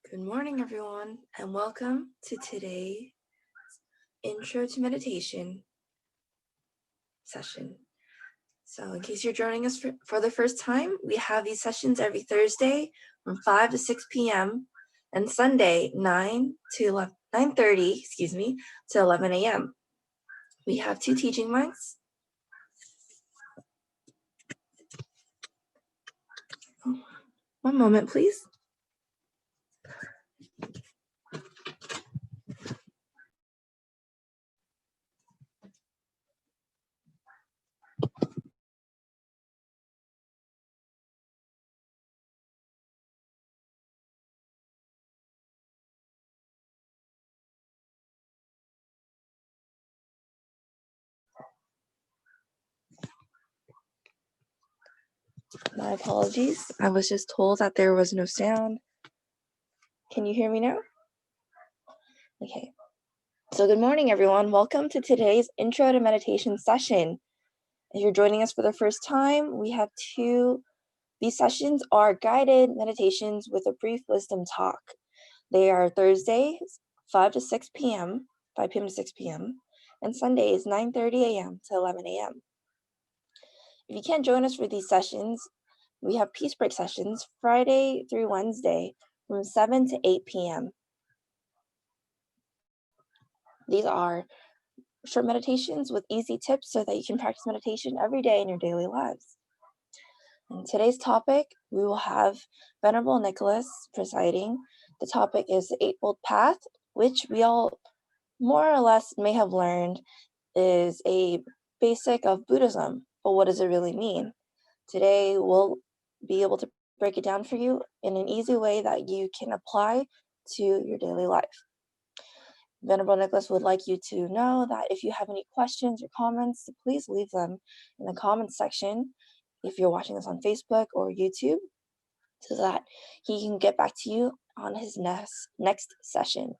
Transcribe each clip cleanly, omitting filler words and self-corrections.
Good morning, everyone, and welcome to today's Intro to Meditation session. So in case you're joining us for the first time, we have these sessions every Thursday from 5 to 6 p.m. and Sunday 9:30 to 11 a.m. We have two teaching monks. One moment, please. My apologies. I was just told that there was no sound. Can you hear me now? Okay. So good morning, everyone. Welcome to today's Intro to Meditation session. If you're joining us for the first time, we have these sessions are guided meditations with a brief wisdom talk. They are Thursdays, 5 to 6 p.m., 5 p.m. to 6 p.m., and Sundays, 9:30 a.m. to 11 a.m. If you can't join us for these sessions, we have peace break sessions Friday through Wednesday from 7 to 8 p.m. These are short meditations with easy tips so that you can practice meditation every day in your daily lives. In today's topic, we will have Venerable Nicholas presiding. The topic is the Eightfold Path, which we all more or less may have learned is a basic of Buddhism, but what does it really mean? Today, we'll be able to break it down for you in an easy way that you can apply to your daily life. Venerable Nicholas would like you to know that if you have any questions or comments, please leave them in the comments section if you're watching this on Facebook or YouTube, so that he can get back to you on his next session.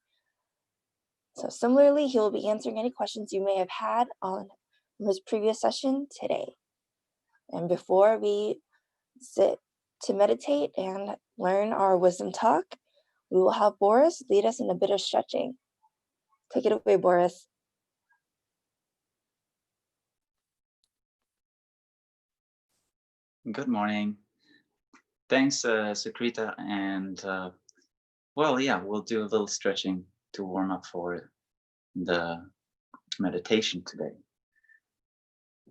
So similarly, he will be answering any questions you may have had on his previous session today. And before we sit to meditate and learn our wisdom talk, we will have Boris lead us in a bit of stretching. Take it away, Boris. Good morning. Thanks, Sukrita. And we'll do a little stretching to warm up for the meditation today.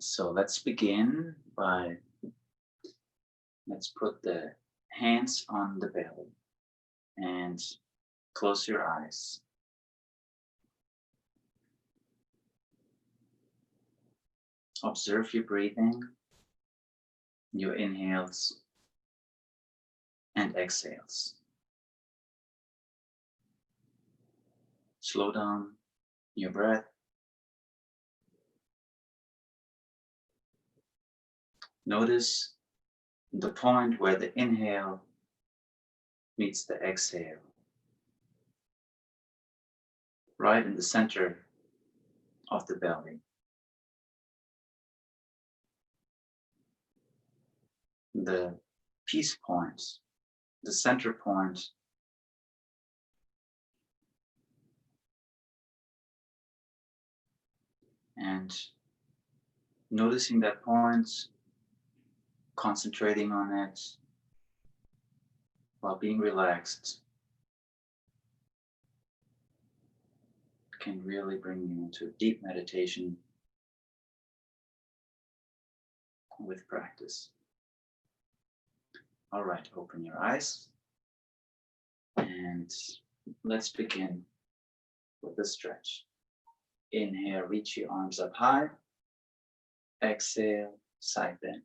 So let's begin let's put the hands on the belly and close your eyes. Observe your breathing, your inhales and exhales. Slow down your breath. Notice the point where the inhale meets the exhale, right in the center of the belly. The peace point, the center point, and noticing that point, concentrating on it while being relaxed can really bring you into deep meditation with practice. All right, open your eyes and let's begin with the stretch. Inhale, reach your arms up high. Exhale, side bend.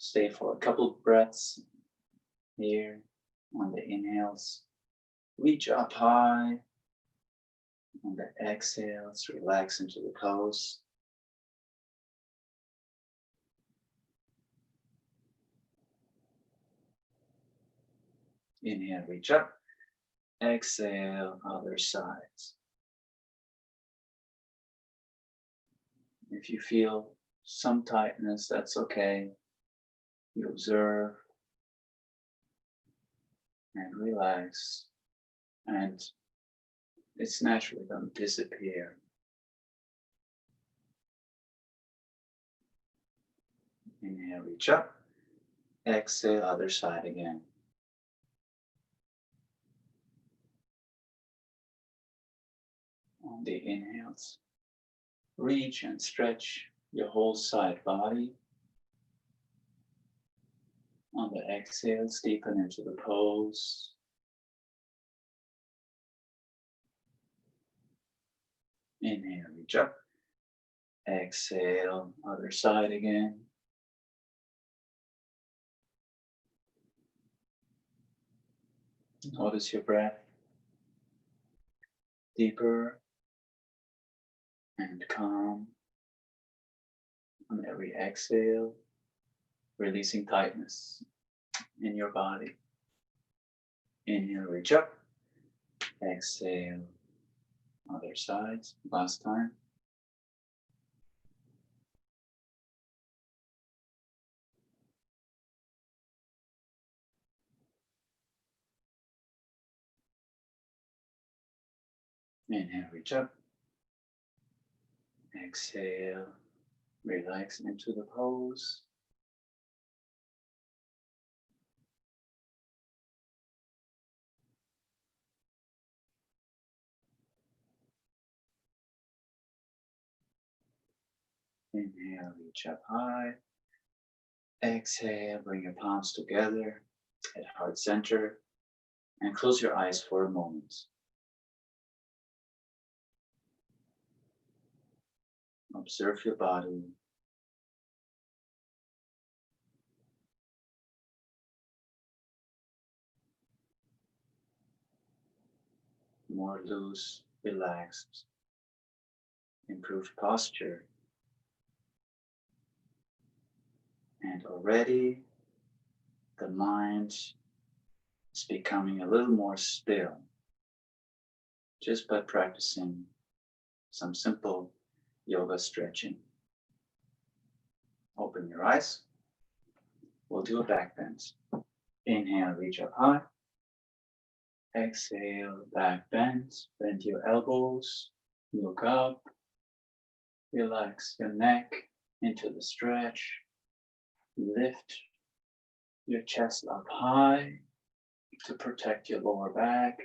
Stay for a couple breaths here on the inhales. Reach up high. On the exhales, relax into the toes. Inhale, reach up. Exhale, other sides. If you feel some tightness, that's okay. You observe and relax, and it's naturally going to disappear. Inhale, reach up. Exhale, other side again. On the inhales, reach and stretch your whole side body. On the exhales, deepen into the pose. Inhale, reach up. Exhale, other side again. Notice your breath. Deeper and calm. On every exhale, releasing tightness in your body. Inhale, reach up. Exhale, other side. Last time. Inhale, reach up. Exhale, relax into the pose. Inhale, reach up high. Exhale, bring your palms together at heart center and close your eyes for a moment. Observe your body. More loose, relaxed, improved posture. And already the mind is becoming a little more still just by practicing some simple yoga stretching. Open your eyes. We'll do a back bend. Inhale, reach up high. Exhale, back bend. Bend your elbows. Look up. Relax your neck into the stretch. Lift your chest up high to protect your lower back.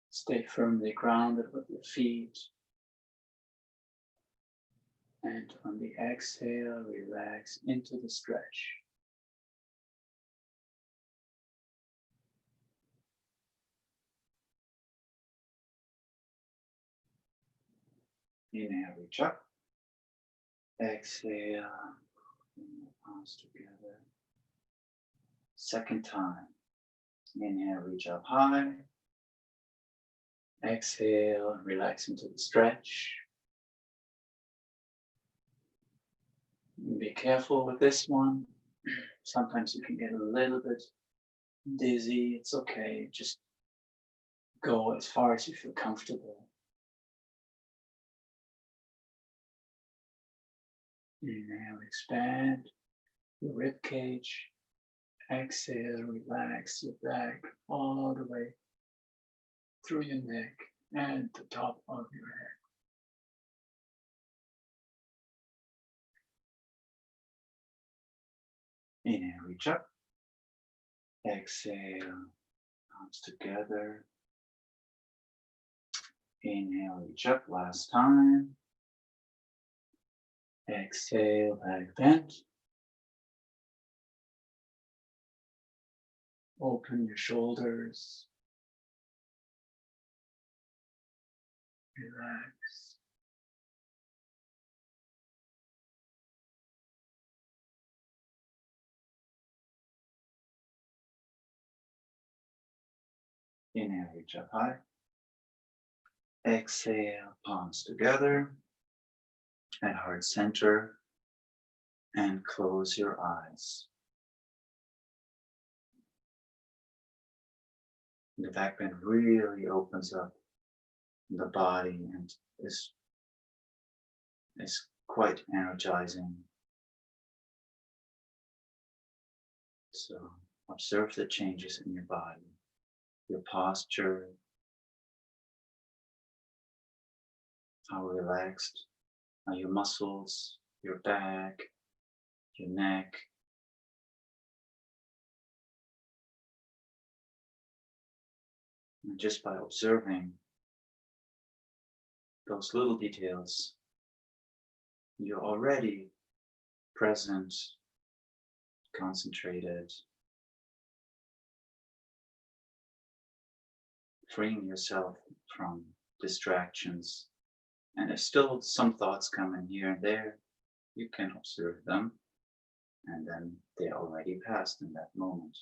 Stay firmly grounded with your feet. And on the exhale, relax into the stretch. Inhale, reach up. Exhale, bring your palms together. Second time. Inhale, reach up high. Exhale, relax into the stretch. Be careful with this one. Sometimes you can get a little bit dizzy. It's okay. Just go as far as you feel comfortable. Inhale, expand your rib cage. Exhale, relax your back all the way through your neck and the top of your head. Inhale, reach up. Exhale, palms together. Inhale, reach up. Last time. Exhale, back bend. Open your shoulders. Relax. Inhale, reach up high. Exhale, palms together at heart center and close your eyes. The back bend really opens up the body and is quite energizing. So Observe the changes in your body, your posture, how relaxed are your muscles, your back, your neck. And just by observing those little details, you're already present, concentrated, freeing yourself from distractions. And if still some thoughts come in here and there, you can observe them, and then they're already passed in that moment.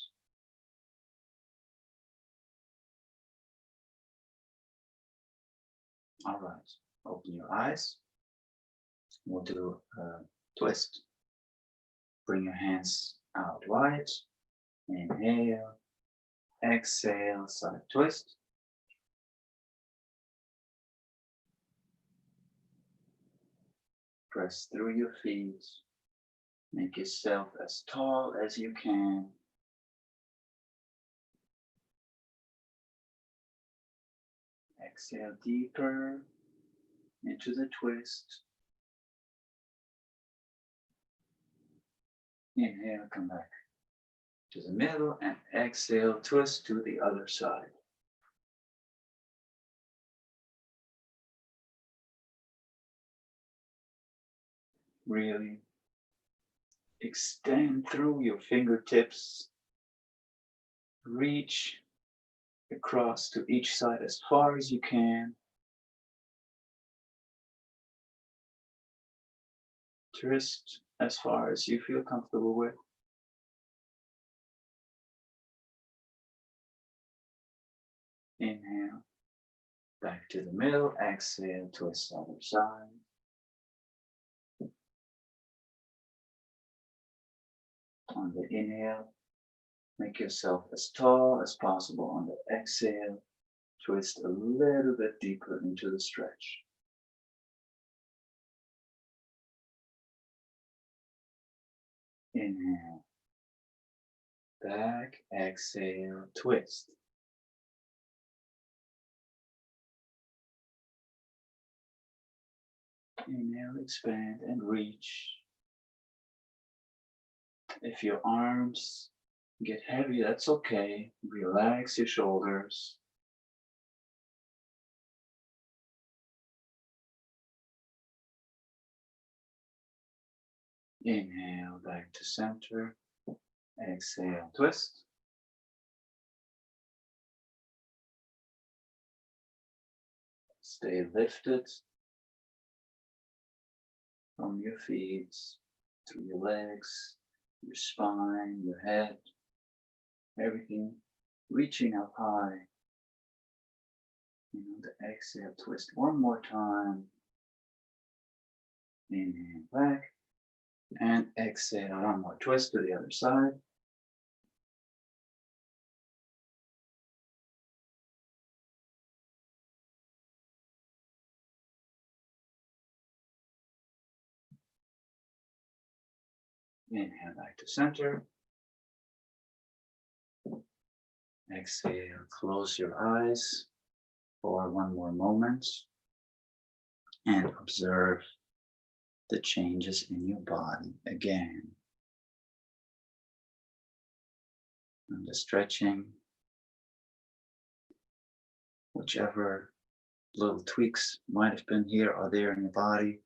All right, open your eyes. We'll do a twist. Bring your hands out wide. Inhale, exhale, side twist. Press through your feet. Make yourself as tall as you can. Exhale deeper into the twist. Inhale, come back to the middle, and exhale, twist to the other side. Really extend through your fingertips. Reach across to each side as far as you can. Twist as far as you feel comfortable with. Inhale, back to the middle. Exhale, twist other side. On the inhale, make yourself as tall as possible. On the exhale, twist a little bit deeper into the stretch. Inhale, back, exhale, twist. Inhale, expand and reach. If your arms get heavy, that's okay. Relax your shoulders. Inhale, back to center. Exhale, twist. Stay lifted from your feet, through your legs, your spine, your head, everything reaching up high. And on the exhale, twist one more time. Inhale back and exhale, one more twist to the other side. Inhale back to center. Exhale, close your eyes for one more moment and observe the changes in your body again. And the stretching, whichever little tweaks might have been here or there in your body,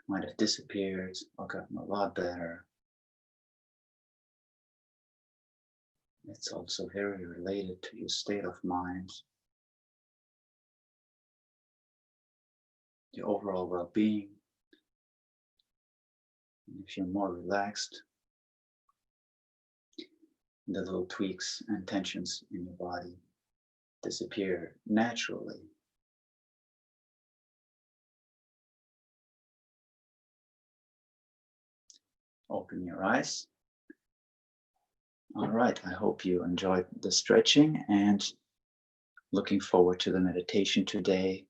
might have disappeared or gotten a lot better. It's also very related to your state of mind, your overall well-being. And if you're more relaxed, the little tweaks and tensions in your body disappear naturally. Open your eyes. All right, I hope you enjoyed the stretching and looking forward to the meditation today.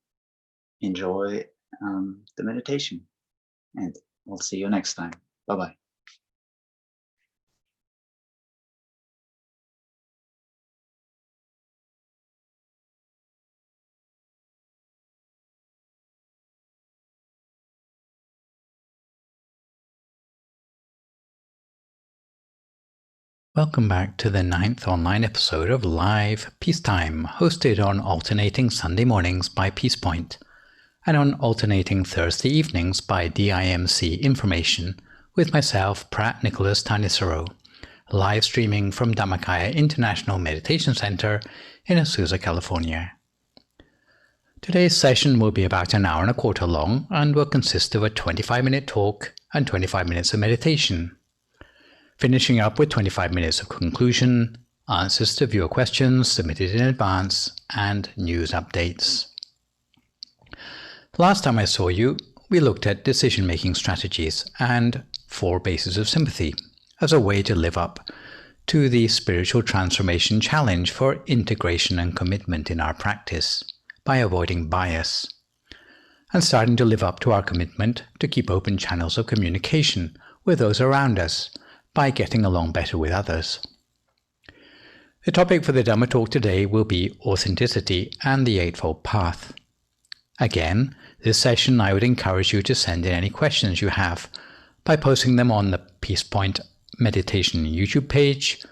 Enjoy the meditation, and we'll see you next time. Bye-bye. Welcome back to the 9th online episode of Live Peacetime, hosted on alternating Sunday mornings by PeacePoint and on alternating Thursday evenings by DIMC Information with myself, Ven.Nicholas Thanissaro, live streaming from Dhammakaya International Meditation Center in Azusa, California. Today's session will be about an hour and a quarter long and will consist of a 25-minute talk and 25 minutes of meditation, finishing up with 25 minutes of conclusion, answers to viewer questions submitted in advance, and news updates. Last time I saw you, we looked at decision-making strategies and 4 bases of sympathy as a way to live up to the spiritual transformation challenge for integration and commitment in our practice by avoiding bias and starting to live up to our commitment to keep open channels of communication with those around us by getting along better with others. The topic for the Dhamma talk today will be authenticity and the Eightfold Path. Again, this session I would encourage you to send in any questions you have by posting them on the PeacePoint Meditation YouTube page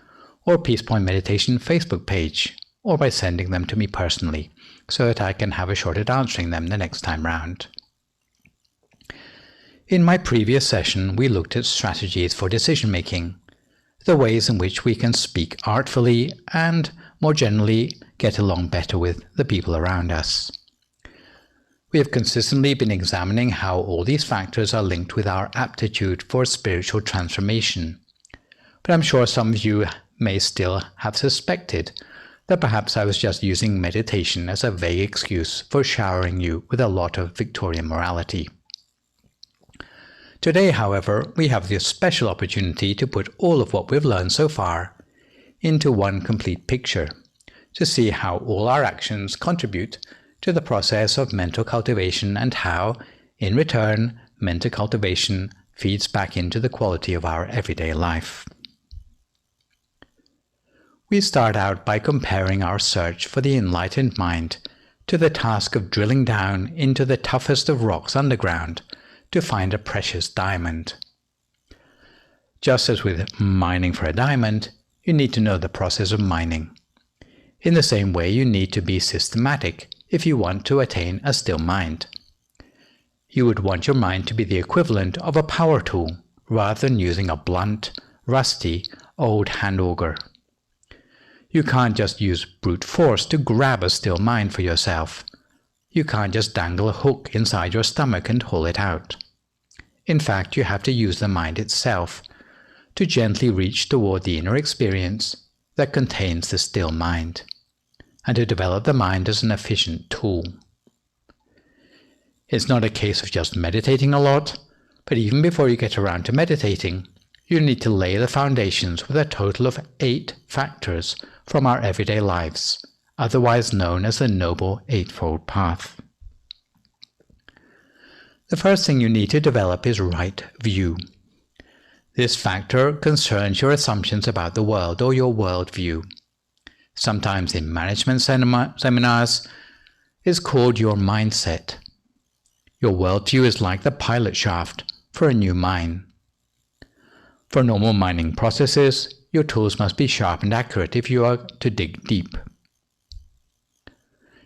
or PeacePoint Meditation Facebook page, or by sending them to me personally so that I can have a shot at answering them the next time round. In my previous session, we looked at strategies for decision-making, the ways in which we can speak artfully and, more generally, get along better with the people around us. We have consistently been examining how all these factors are linked with our aptitude for spiritual transformation, but I'm sure some of you may still have suspected that perhaps I was just using meditation as a vague excuse for showering you with a lot of Victorian morality. Today, however, we have the special opportunity to put all of what we've learned so far into one complete picture, to see how all our actions contribute to the process of mental cultivation and how, in return, mental cultivation feeds back into the quality of our everyday life. We start out by comparing our search for the enlightened mind to the task of drilling down into the toughest of rocks underground to find a precious diamond. Just as with mining for a diamond, you need to know the process of mining. In the same way, you need to be systematic if you want to attain a still mind. You would want your mind to be the equivalent of a power tool rather than using a blunt, rusty, old hand auger. You can't just use brute force to grab a still mind for yourself. You can't just dangle a hook inside your stomach and haul it out. In fact, you have to use the mind itself to gently reach toward the inner experience that contains the still mind, and to develop the mind as an efficient tool. It's not a case of just meditating a lot, but even before you get around to meditating, you need to lay the foundations with a total of 8 factors from our everyday lives, otherwise known as the Noble Eightfold Path. The first thing you need to develop is right view. This factor concerns your assumptions about the world or your worldview. Sometimes in management seminars, is called your mindset. Your worldview is like the pilot shaft for a new mine. For normal mining processes, your tools must be sharp and accurate if you are to dig deep.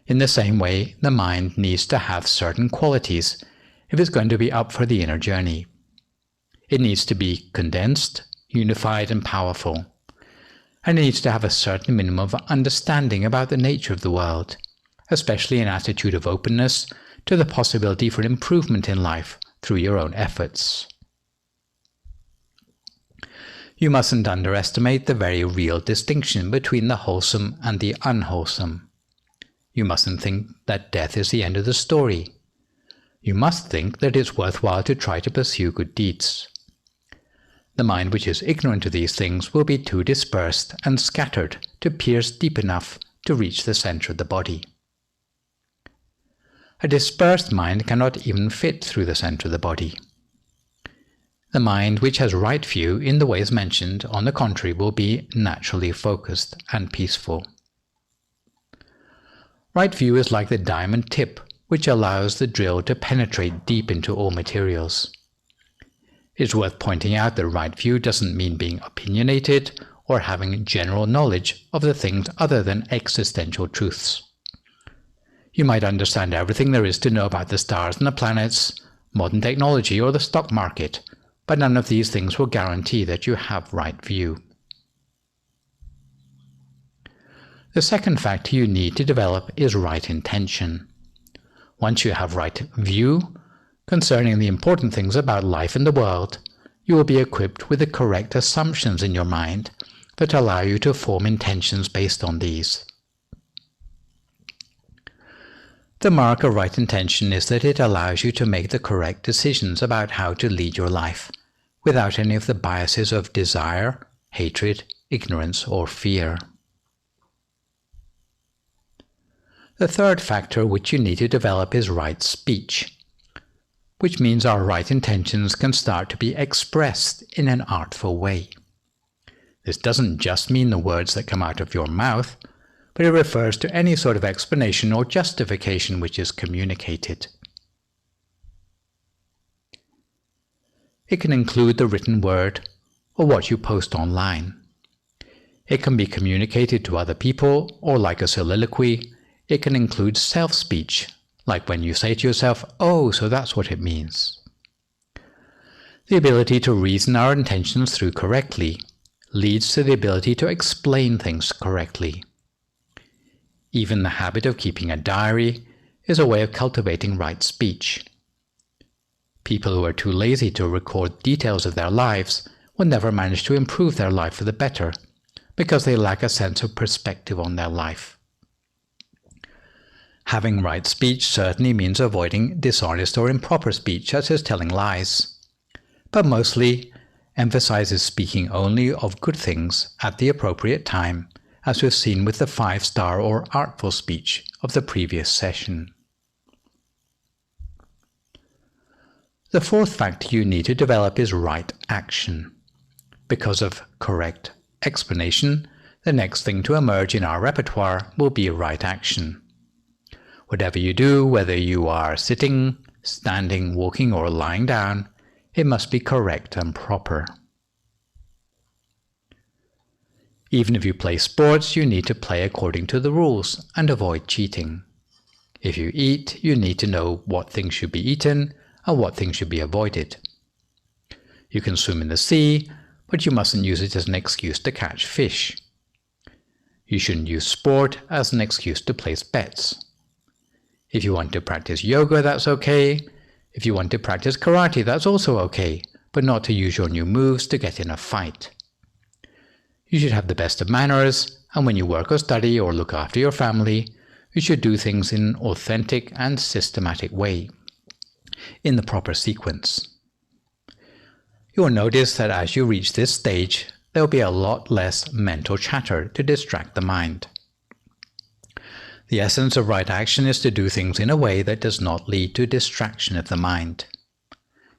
In the same way, the mind needs to have certain qualities if it's going to be up for the inner journey. It needs to be condensed, unified, and powerful. And it needs to have a certain minimum of understanding about the nature of the world, especially an attitude of openness to the possibility for improvement in life through your own efforts. You mustn't underestimate the very real distinction between the wholesome and the unwholesome. You mustn't think that death is the end of the story. You must think that it's worthwhile to try to pursue good deeds. The mind which is ignorant of these things will be too dispersed and scattered to pierce deep enough to reach the center of the body. A dispersed mind cannot even fit through the center of the body. The mind which has right view in the ways mentioned, on the contrary, will be naturally focused and peaceful. Right view is like the diamond tip which allows the drill to penetrate deep into all materials. It's worth pointing out that right view doesn't mean being opinionated or having general knowledge of the things other than existential truths. You might understand everything there is to know about the stars and the planets, modern technology, or the stock market, but none of these things will guarantee that you have right view. The second factor you need to develop is right intention. Once you have right view concerning the important things about life and the world, you will be equipped with the correct assumptions in your mind that allow you to form intentions based on these. The mark of right intention is that it allows you to make the correct decisions about how to lead your life, without any of the biases of desire, hatred, ignorance, or fear. The third factor which you need to develop is right speech, which means our right intentions can start to be expressed in an artful way. This doesn't just mean the words that come out of your mouth, but it refers to any sort of explanation or justification which is communicated. It can include the written word or what you post online. It can be communicated to other people, or like a soliloquy, it can include self-speech, like when you say to yourself, "Oh, so that's what it means." The ability to reason our intentions through correctly leads to the ability to explain things correctly. Even the habit of keeping a diary is a way of cultivating right speech. People who are too lazy to record details of their lives will never manage to improve their life for the better, because they lack a sense of perspective on their life. Having right speech certainly means avoiding dishonest or improper speech, such as telling lies, but mostly emphasizes speaking only of good things at the appropriate time, as we've seen with the 5-star or artful speech of the previous session. The fourth factor you need to develop is right action. Because of correct explanation, the next thing to emerge in our repertoire will be right action. Whatever you do, whether you are sitting, standing, walking, or lying down, it must be correct and proper. Even if you play sports, you need to play according to the rules and avoid cheating. If you eat, you need to know what things should be eaten and what things should be avoided. You can swim in the sea, but you mustn't use it as an excuse to catch fish. You shouldn't use sport as an excuse to place bets. If you want to practice yoga, that's okay. If you want to practice karate, that's also okay, but not to use your new moves to get in a fight. You should have the best of manners, and when you work or study or look after your family, you should do things in an authentic and systematic way, in the proper sequence. You will notice that as you reach this stage, there will be a lot less mental chatter to distract the mind. The essence of right action is to do things in a way that does not lead to distraction of the mind.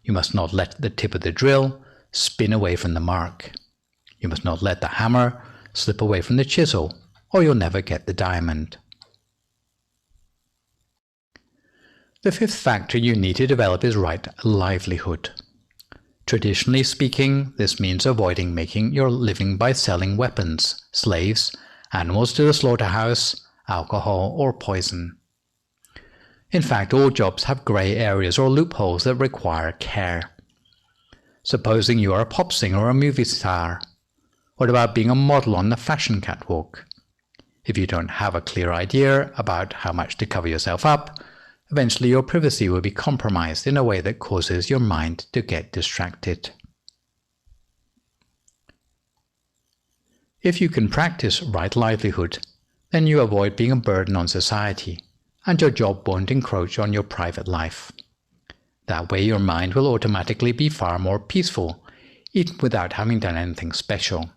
You must not let the tip of the drill spin away from the mark. You must not let the hammer slip away from the chisel, or you'll never get the diamond. The fifth factor you need to develop is right livelihood. Traditionally speaking, this means avoiding making your living by selling weapons, slaves, animals to the slaughterhouse, alcohol, or poison. In fact, all jobs have grey areas or loopholes that require care. Supposing you are a pop singer or a movie star. What about being a model on the fashion catwalk? If you don't have a clear idea about how much to cover yourself up, eventually your privacy will be compromised in a way that causes your mind to get distracted. If you can practice right livelihood, then you avoid being a burden on society, and your job won't encroach on your private life. That way your mind will automatically be far more peaceful, even without having done anything special.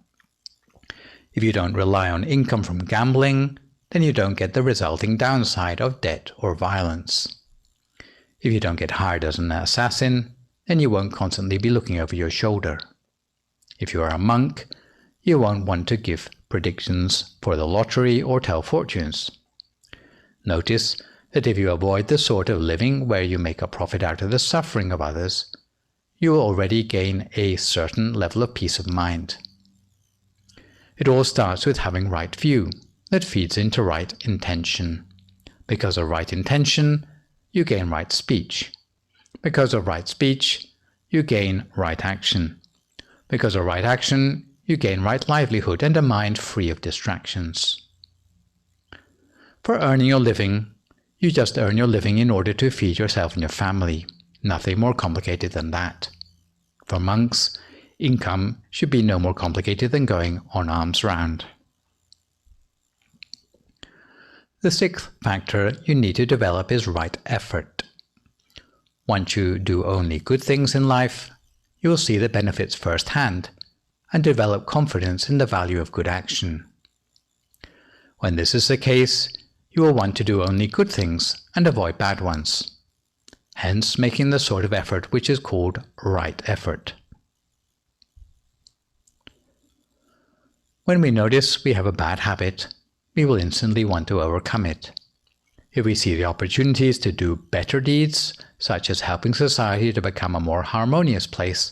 If you don't rely on income from gambling, then you don't get the resulting downside of debt or violence. If you don't get hired as an assassin, then you won't constantly be looking over your shoulder. If you are a monk, you won't want to give predictions for the lottery or tell fortunes. Notice that if you avoid the sort of living where you make a profit out of the suffering of others, you will already gain a certain level of peace of mind. It all starts with having right view that feeds into right intention. Because of right intention, you gain right speech. Because of right speech, you gain right action. Because of right action, you gain right livelihood and a mind free of distractions. For earning your living, you just earn your living in order to feed yourself and your family. Nothing more complicated than that. For monks, income should be no more complicated than going on alms round. The sixth factor you need to develop is right effort. Once you do only good things in life, you will see the benefits firsthand and develop confidence in the value of good action. When this is the case, you will want to do only good things and avoid bad ones, hence making the sort of effort which is called right effort. When we notice we have a bad habit, we will instantly want to overcome it. If we see the opportunities to do better deeds, such as helping society to become a more harmonious place,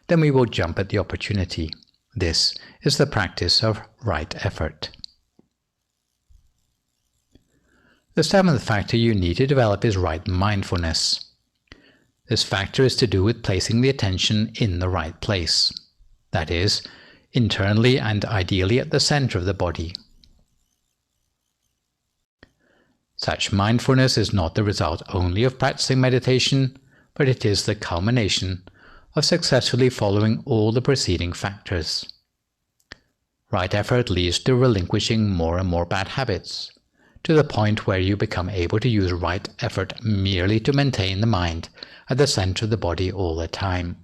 then we will jump at the opportunity. This is the practice of right effort. The seventh factor you need to develop is right mindfulness. This factor is to do with placing the attention in the right place. That is, internally and ideally at the center of the body. Such mindfulness is not the result only of practicing meditation, but it is the culmination of successfully following all the preceding factors. Right effort leads to relinquishing more and more bad habits, to the point where you become able to use right effort merely to maintain the mind at the center of the body all the time.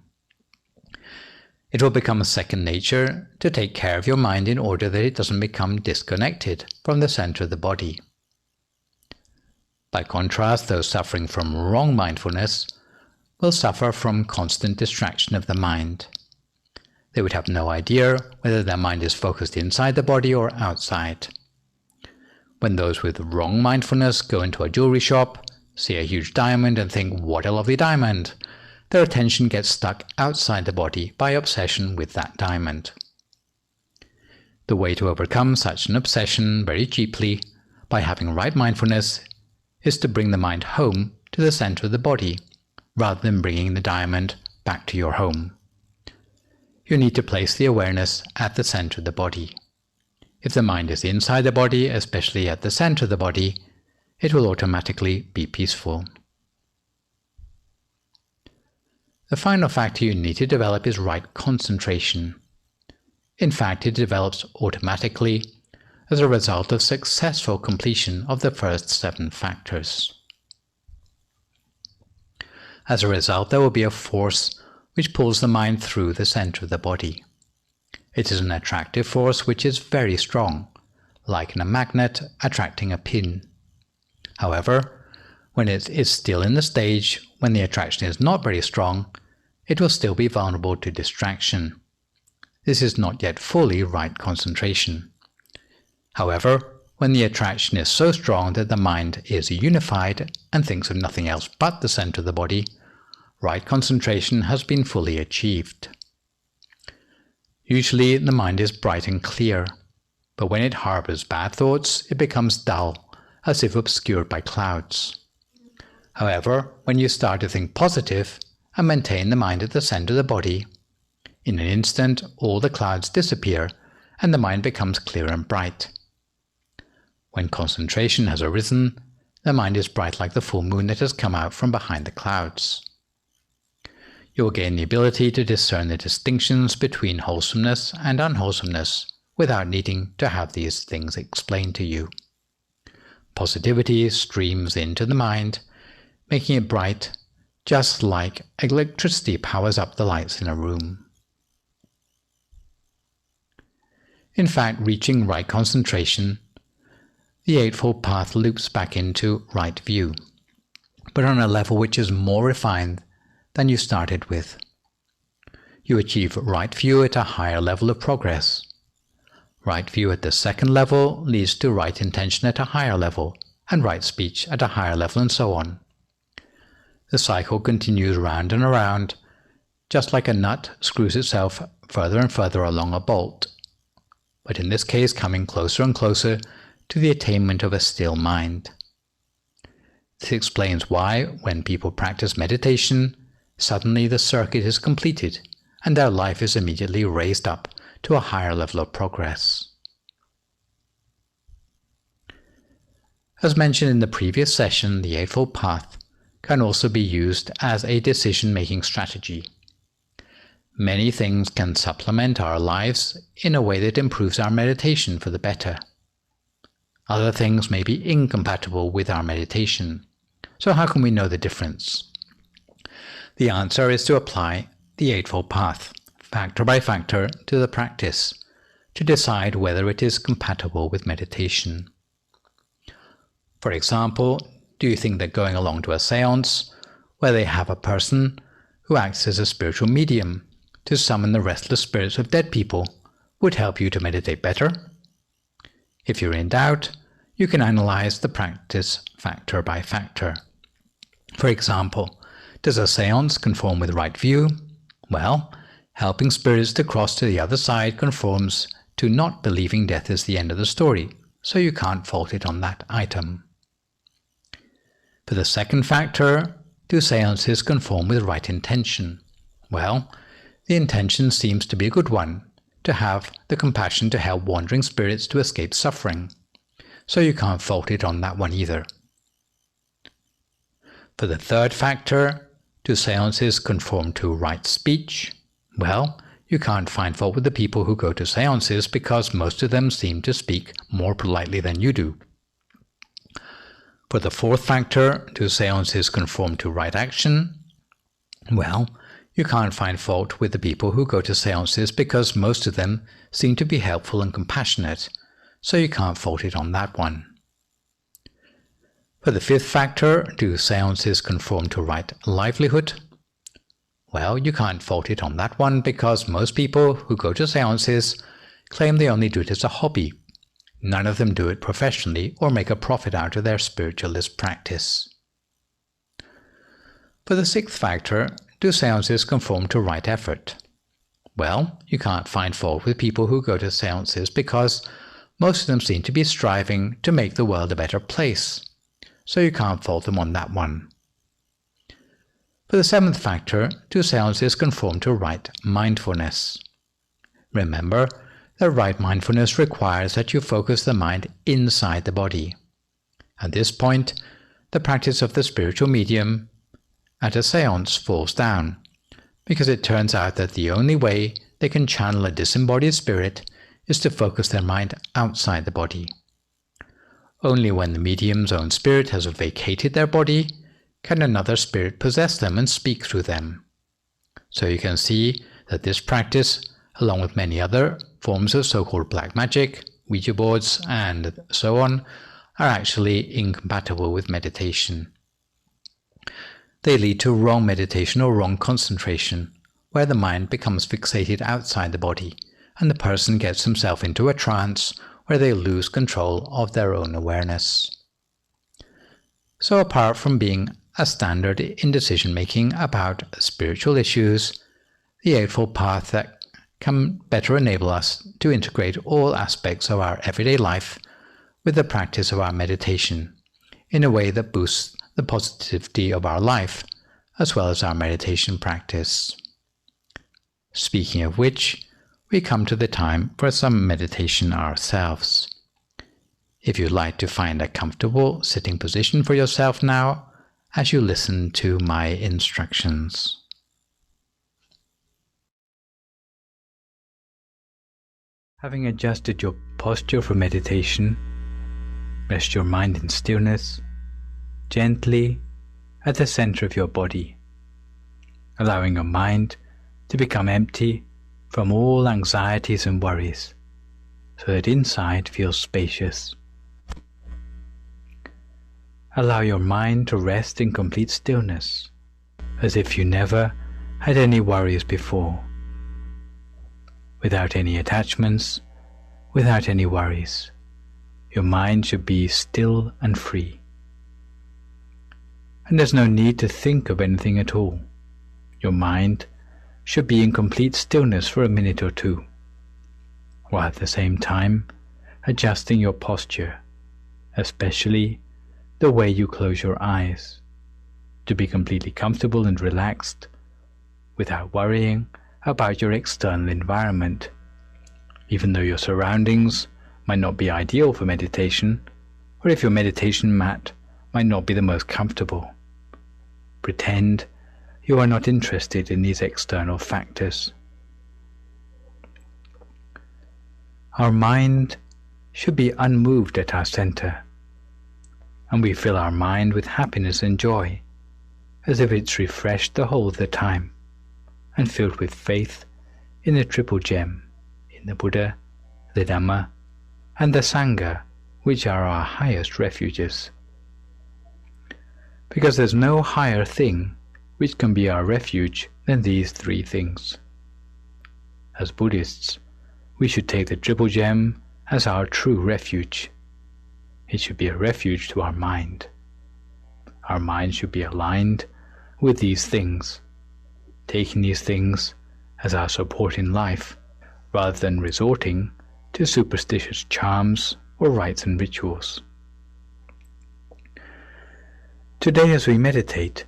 It will become second nature to take care of your mind in order that it doesn't become disconnected from the center of the body. By contrast, those suffering from wrong mindfulness will suffer from constant distraction of the mind. They would have no idea whether their mind is focused inside the body or outside. When those with wrong mindfulness go into a jewelry shop, see a huge diamond and think, "What a lovely diamond," their attention gets stuck outside the body by obsession with that diamond. The way to overcome such an obsession very cheaply, by having right mindfulness, is to bring the mind home to the center of the body, rather than bringing the diamond back to your home. You need to place the awareness at the center of the body. If the mind is inside the body, especially at the center of the body, it will automatically be peaceful. The final factor you need to develop is right concentration. In fact, it develops automatically as a result of successful completion of the first 7 factors. As a result, there will be a force which pulls the mind through the center of the body. It is an attractive force which is very strong, like in a magnet attracting a pin. However, when it is still in the stage when the attraction is not very strong, it will still be vulnerable to distraction. This is not yet fully right concentration. However, when the attraction is so strong that the mind is unified and thinks of nothing else but the center of the body, right concentration has been fully achieved. Usually the mind is bright and clear, but when it harbors bad thoughts, it becomes dull, as if obscured by clouds. However, when you start to think positive and maintain the mind at the center of the body, in an instant all the clouds disappear and the mind becomes clear and bright. When concentration has arisen, the mind is bright like the full moon that has come out from behind the clouds. You will gain the ability to discern the distinctions between wholesomeness and unwholesomeness without needing to have these things explained to you. Positivity streams into the mind, making it bright, just like electricity powers up the lights in a room. In fact, reaching right concentration, the Eightfold Path loops back into right view, but on a level which is more refined than you started with. You achieve right view at a higher level of progress. Right view at the second level leads to right intention at a higher level, and right speech at a higher level, and so on. The cycle continues round and around, just like a nut screws itself further and further along a bolt. but in this case coming closer and closer to the attainment of a still mind. This explains why, when people practice meditation, suddenly the circuit is completed and their life is immediately raised up to a higher level of progress. As mentioned in the previous session, the Eightfold Path can also be used as a decision-making strategy. Many things can supplement our lives in a way that improves our meditation for the better. Other things may be incompatible with our meditation. So how can we know the difference? The answer is to apply the Eightfold Path, factor by factor, to the practice, to decide whether it is compatible with meditation. For example, do you think that going along to a séance, where they have a person who acts as a spiritual medium to summon the restless spirits of dead people, would help you to meditate better? If you're in doubt, you can analyze the practice factor by factor. For example, does a séance conform with right view? Well, helping spirits to cross to the other side conforms to not believing death is the end of the story, so you can't fault it on that item. For the second factor, do séances conform with right intention? Well, the intention seems to be a good one, to have the compassion to help wandering spirits to escape suffering, so you can't fault it on that one either. For the third factor, do séances conform to right speech? Well, you can't find fault with the people who go to séances because most of them seem to speak more politely than you do. For the fourth factor, do séances conform to right action? Well, you can't find fault with the people who go to séances because most of them seem to be helpful and compassionate, so you can't fault it on that one. For the fifth factor, do séances conform to right livelihood? Well, you can't fault it on that one because most people who go to séances claim they only do it as a hobby. None of them do it professionally or make a profit out of their spiritualist practice. For the sixth factor, do séances conform to right effort? Well, you can't find fault with people who go to séances because most of them seem to be striving to make the world a better place, so you can't fault them on that one. For the seventh factor, do séances conform to right mindfulness? Remember, the right mindfulness requires that you focus the mind inside the body. At this point, the practice of the spiritual medium at a séance falls down, because it turns out that the only way they can channel a disembodied spirit is to focus their mind outside the body. Only when the medium's own spirit has vacated their body can another spirit possess them and speak through them. So you can see that this practice, along with many other forms of so-called black magic, Ouija boards, and so on, are actually incompatible with meditation. They lead to wrong meditation or wrong concentration, where the mind becomes fixated outside the body, and the person gets himself into a trance where they lose control of their own awareness. So apart from being a standard in decision-making about spiritual issues, the Eightfold Path that can better enable us to integrate all aspects of our everyday life with the practice of our meditation in a way that boosts the positivity of our life as well as our meditation practice. Speaking of which, we come to the time for some meditation ourselves. If you'd like to find a comfortable sitting position for yourself now as you listen to my instructions. Having adjusted your posture for meditation, rest your mind in stillness, gently at the center of your body, allowing your mind to become empty from all anxieties and worries, so that inside feels spacious. Allow your mind to rest in complete stillness, as if you never had any worries before. Without any attachments, without any worries, your mind should be still and free. And there's no need to think of anything at all. Your mind should be in complete stillness for a minute or two. while at the same time adjusting your posture, especially the way you close your eyes, to be completely comfortable and relaxed without worrying about your external environment, even though your surroundings might not be ideal for meditation, or if your meditation mat might not be the most comfortable. Pretend you are not interested in these external factors. Our mind should be unmoved at our center, and we fill our mind with happiness and joy, as if it's refreshed the whole of the time, and filled with faith in the triple gem, in the Buddha, the Dhamma, and the Sangha, which are our highest refuges. Because there's no higher thing which can be our refuge than these three things. As Buddhists, we should take the triple gem as our true refuge. It should be a refuge to our mind. Our mind should be aligned with these things, taking these things as our support in life, rather than resorting to superstitious charms or rites and rituals. Today, as we meditate,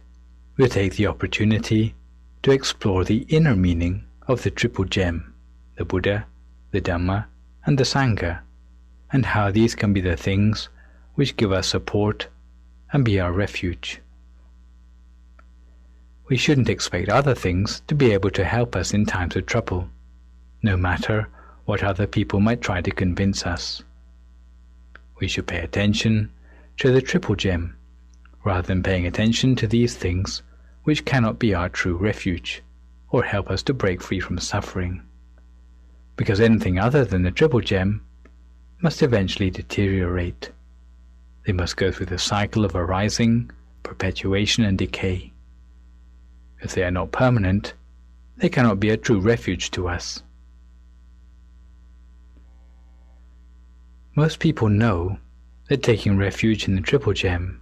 we'll take the opportunity to explore the inner meaning of the triple gem, the Buddha, the Dhamma, and the Sangha, and how these can be the things which give us support and be our refuge. We shouldn't expect other things to be able to help us in times of trouble, no matter what other people might try to convince us. We should pay attention to the triple gem, rather than paying attention to these things which cannot be our true refuge, or help us to break free from suffering. Because anything other than the triple gem must eventually deteriorate. They must go through the cycle of arising, perpetuation, and decay. If they are not permanent, they cannot be a true refuge to us. Most people know that taking refuge in the triple gem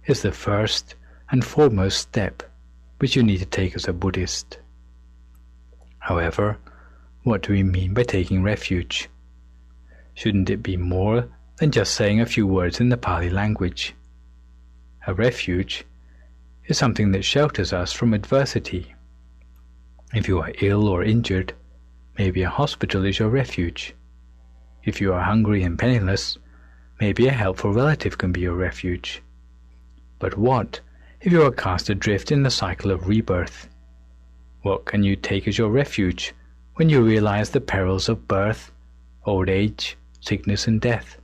is the first and foremost step which you need to take as a Buddhist. However, what do we mean by taking refuge? Shouldn't it be more than just saying a few words in the Pali language? A refuge is something that shelters us from adversity. If you are ill or injured, maybe a hospital is your refuge. If you are hungry and penniless, maybe a helpful relative can be your refuge. But what if you are cast adrift in the cycle of rebirth? What can you take as your refuge when you realize the perils of birth, old age, sickness, and death,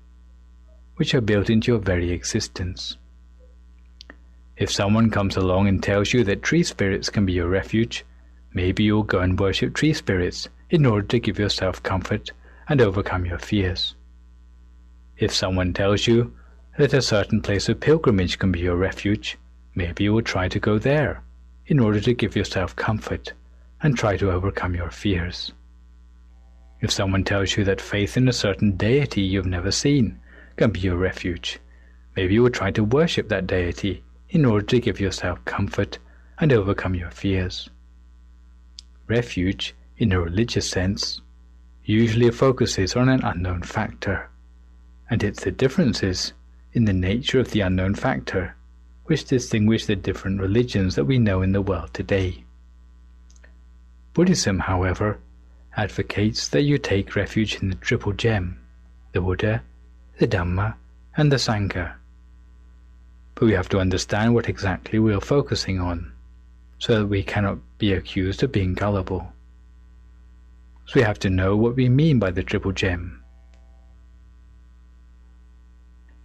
which are built into your very existence? If someone comes along and tells you that tree spirits can be your refuge, maybe you'll go and worship tree spirits in order to give yourself comfort and overcome your fears. If someone tells you that a certain place of pilgrimage can be your refuge, maybe you will try to go there in order to give yourself comfort and try to overcome your fears. If someone tells you that faith in a certain deity you've never seen can be your refuge, maybe you will try to worship that deity in order to give yourself comfort and overcome your fears. Refuge, in a religious sense, usually focuses on an unknown factor, and it's the differences in the nature of the unknown factor which distinguish the different religions that we know in the world today. Buddhism, however, advocates that you take refuge in the triple gem, the Buddha, the Dhamma, and the Sangha. But we have to understand what exactly we are focusing on, so that we cannot be accused of being gullible. So we have to know what we mean by the triple gem.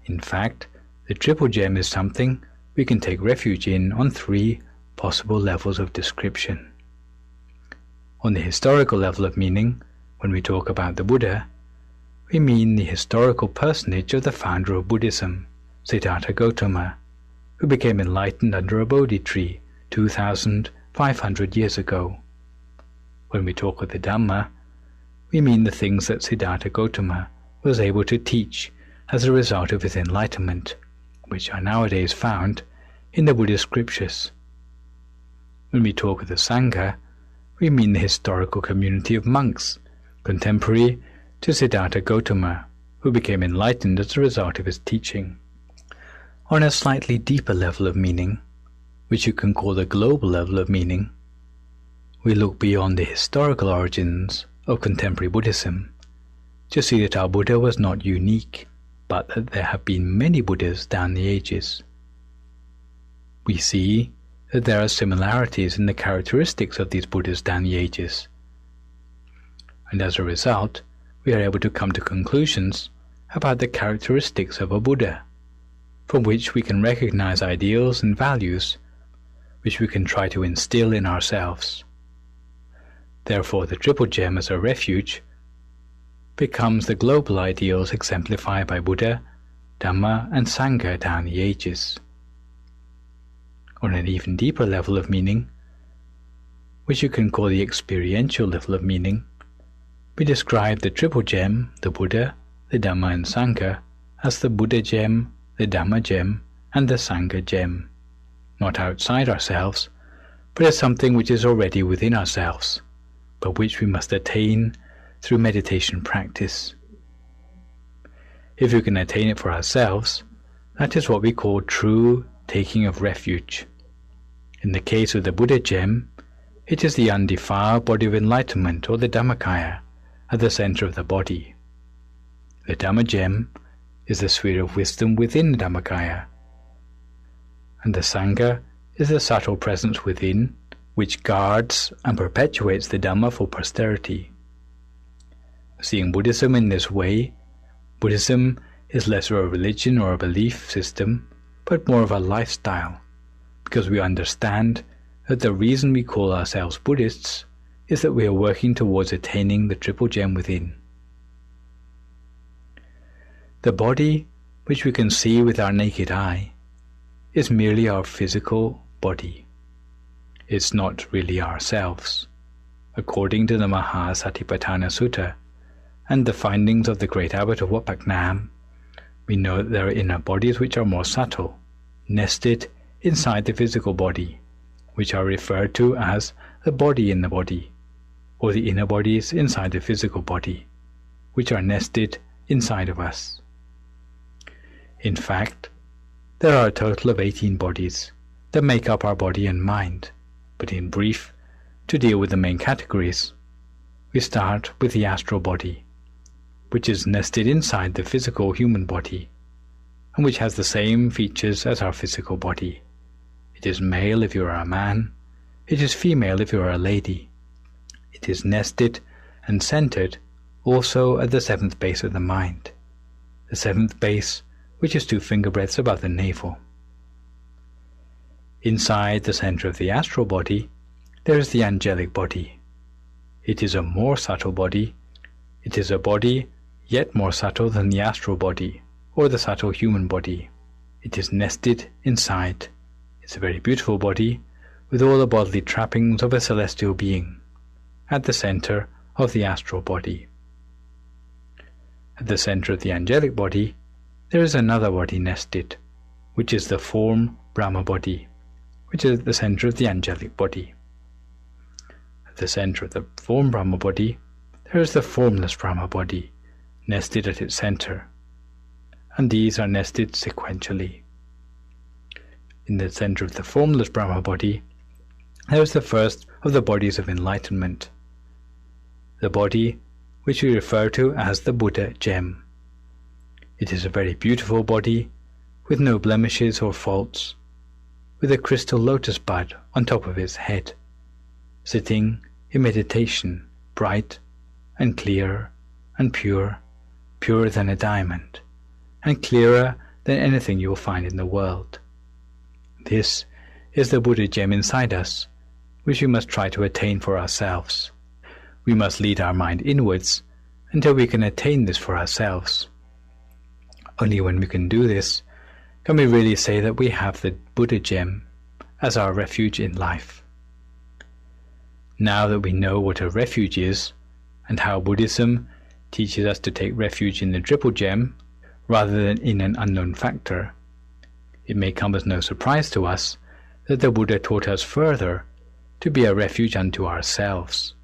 In fact, the triple gem is something we can take refuge in on three possible levels of description. On the historical level of meaning, when we talk about the Buddha, we mean the historical personage of the founder of Buddhism, Siddhartha Gautama, who became enlightened under a Bodhi tree 2,500 years ago. When we talk of the Dhamma, we mean the things that Siddhartha Gautama was able to teach as a result of his enlightenment, which are nowadays found in the Buddhist scriptures. When we talk of the Sangha, we mean the historical community of monks, contemporary to Siddhartha Gautama, who became enlightened as a result of his teaching. On a slightly deeper level of meaning, which you can call the global level of meaning, we look beyond the historical origins of contemporary Buddhism to see that our Buddha was not unique, but that there have been many Buddhas down the ages. We see that there are similarities in the characteristics of these Buddhas down the ages, and as a result, we are able to come to conclusions about the characteristics of a Buddha, from which we can recognize ideals and values which we can try to instill in ourselves. Therefore, the triple gem as a refuge becomes the global ideals exemplified by Buddha, Dhamma, and Sangha down the ages. On an even deeper level of meaning, which you can call the experiential level of meaning, we describe the triple gem, the Buddha, the Dhamma, and Sangha, as the Buddha gem, the Dhamma gem, and the Sangha gem, not outside ourselves, but as something which is already within ourselves, but which we must attain through meditation practice. If we can attain it for ourselves, that is what we call true taking of refuge. In the case of the Buddha gem, it is the undefiled body of enlightenment, or the Dhammakaya, at the center of the body. The Dhamma gem is the sphere of wisdom within the Dhammakaya, and the Sangha is the subtle presence within, which guards and perpetuates the Dhamma for posterity. Seeing Buddhism in this way, Buddhism is less of a religion or a belief system, but more of a lifestyle, because we understand that the reason we call ourselves Buddhists is that we are working towards attaining the triple gem within. The body, which we can see with our naked eye, is merely our physical body. It's not really ourselves. According to the Mahasatipatthana Sutta and the findings of the great abbot of Wat Phak Nam, we know that there are inner bodies which are more subtle, nested inside the physical body, which are referred to as the body in the body, or the inner bodies inside the physical body, which are nested inside of us. In fact, there are a total of 18 bodies that make up our body and mind, but in brief, to deal with the main categories, we start with the astral body, which is nested inside the physical human body, and which has the same features as our physical body. It is male if you are a man, it is female if you are a lady. It is nested and centered also at the seventh base of the mind, the seventh base which is 2 finger breadths above the navel. Inside the center of the astral body, there is the angelic body. It is a more subtle body. It is a body yet more subtle than the astral body, or the subtle human body. It is nested inside. It's a very beautiful body, with all the bodily trappings of a celestial being, at the center of the astral body. At the center of the angelic body, there is another body nested, which is the form Brahma body, which is at the center of the angelic body. At the center of the form Brahma body, there is the formless Brahma body, nested at its center, and these are nested sequentially. In the center of the formless Brahma body, there is the first of the bodies of enlightenment, the body which we refer to as the Buddha gem. It is a very beautiful body, with no blemishes or faults, with a crystal lotus bud on top of its head, sitting in meditation, bright and clear and pure, purer than a diamond, and clearer than anything you will find in the world. This is the Buddha gem inside us, which we must try to attain for ourselves. We must lead our mind inwards until we can attain this for ourselves. Only when we can do this can we really say that we have the Buddha gem as our refuge in life. Now that we know what a refuge is, and how Buddhism teaches us to take refuge in the triple gem rather than in an unknown factor, it may come as no surprise to us that the Buddha taught us further to be a refuge unto ourselves.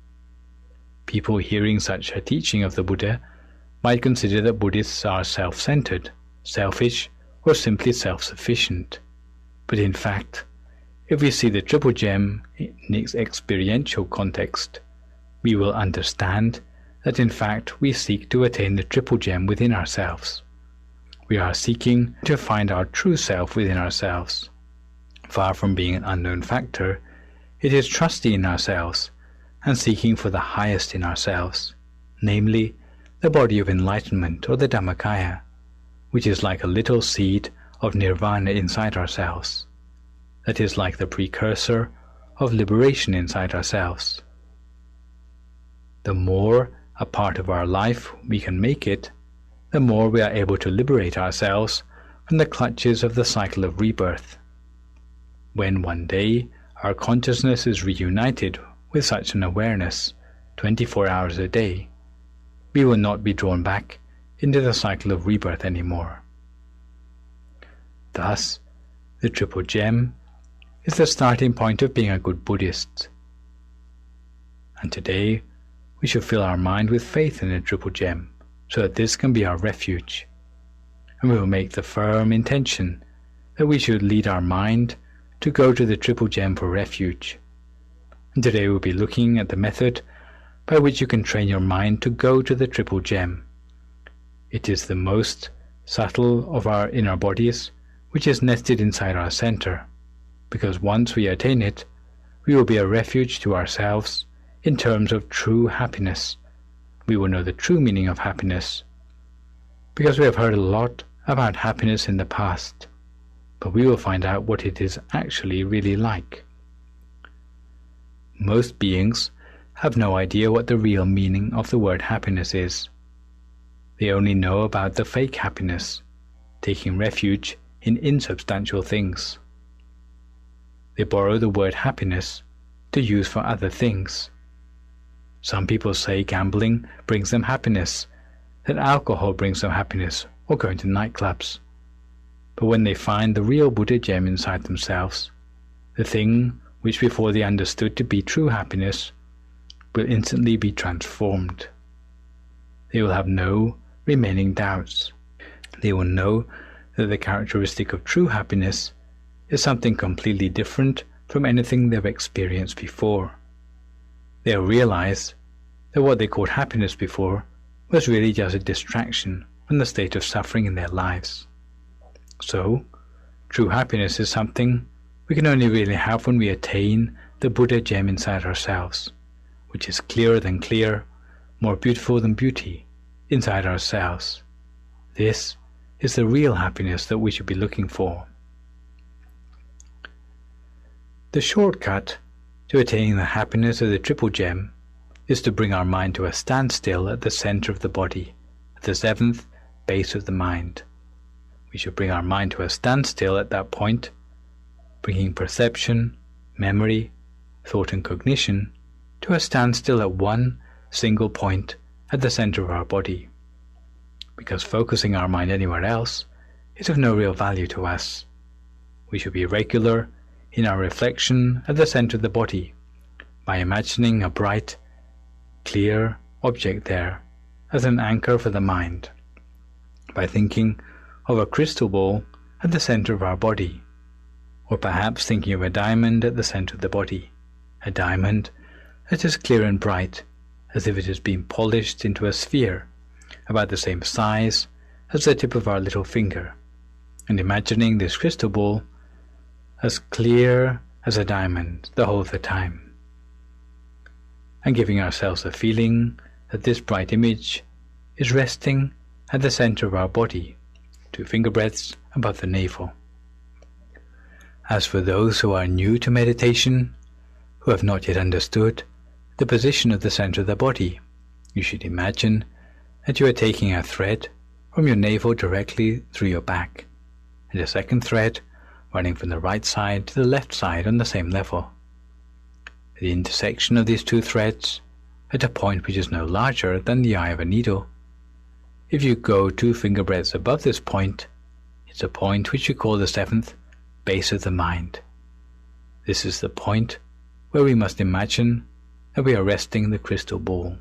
People hearing such a teaching of the Buddha might consider that Buddhists are self-centered, selfish, or simply self-sufficient. But in fact, if we see the Triple Gem in its experiential context, we will understand that in fact we seek to attain the Triple Gem within ourselves. We are seeking to find our true self within ourselves. Far from being an unknown factor, it is trusting in ourselves and seeking for the highest in ourselves, namely the body of enlightenment or the Dhammakaya, which is like a little seed of nirvana inside ourselves, that is like the precursor of liberation inside ourselves. The more a part of our life we can make it, the more we are able to liberate ourselves from the clutches of the cycle of rebirth. When one day our consciousness is reunited with such an awareness 24 hours a day, we will not be drawn back into the cycle of rebirth anymore. Thus, the Triple Gem is the starting point of being a good Buddhist. And today, we should fill our mind with faith in the Triple Gem, so that this can be our refuge. And we will make the firm intention that we should lead our mind to go to the Triple Gem for refuge. And today we'll be looking at the method by which you can train your mind to go to the Triple Gem. It is the most subtle of our inner bodies, which is nested inside our center, because once we attain it, we will be a refuge to ourselves in terms of true happiness. We will know the true meaning of happiness, because we have heard a lot about happiness in the past, but we will find out what it is actually really like. Most beings have no idea what the real meaning of the word happiness is. They only know about the fake happiness, taking refuge in insubstantial things. They borrow the word happiness to use for other things. Some people say gambling brings them happiness, that alcohol brings them happiness, or going to nightclubs. But when they find the real Buddha gem inside themselves, the thing which before they understood to be true happiness will instantly be transformed. They will have no remaining doubts. They will know that the characteristic of true happiness is something completely different from anything they've experienced before. They'll realize that what they called happiness before was really just a distraction from the state of suffering in their lives. So, true happiness is something we can only really have when we attain the Buddha gem inside ourselves, which is clearer than clear, more beautiful than beauty inside ourselves. This is the real happiness that we should be looking for. The shortcut to attaining the happiness of the Triple Gem is to bring our mind to a standstill at the center of the body, at the seventh base of the mind. We should bring our mind to a standstill at that point, bringing perception, memory, thought and cognition to a standstill at one single point at the center of our body. Because focusing our mind anywhere else is of no real value to us. We should be regular in our reflection at the center of the body, by imagining a bright, clear object there as an anchor for the mind, by thinking of a crystal ball at the center of our body, or perhaps thinking of a diamond at the center of the body, a diamond that is clear and bright, as if it has been polished into a sphere about the same size as the tip of our little finger, and imagining this crystal ball as clear as a diamond the whole of the time, and giving ourselves a feeling that this bright image is resting at the center of our body, 2 finger breadths above the navel. As for those who are new to meditation, who have not yet understood the position of the center of the body, you should imagine that you are taking a thread from your navel directly through your back, and a second thread running from the right side to the left side on the same level. At the intersection of these 2 threads, at a point which is no larger than the eye of a needle, if you go 2 finger breadths above this point, it's a point which we call the 7th base of the mind. This is the point where we must imagine that we are resting the crystal ball.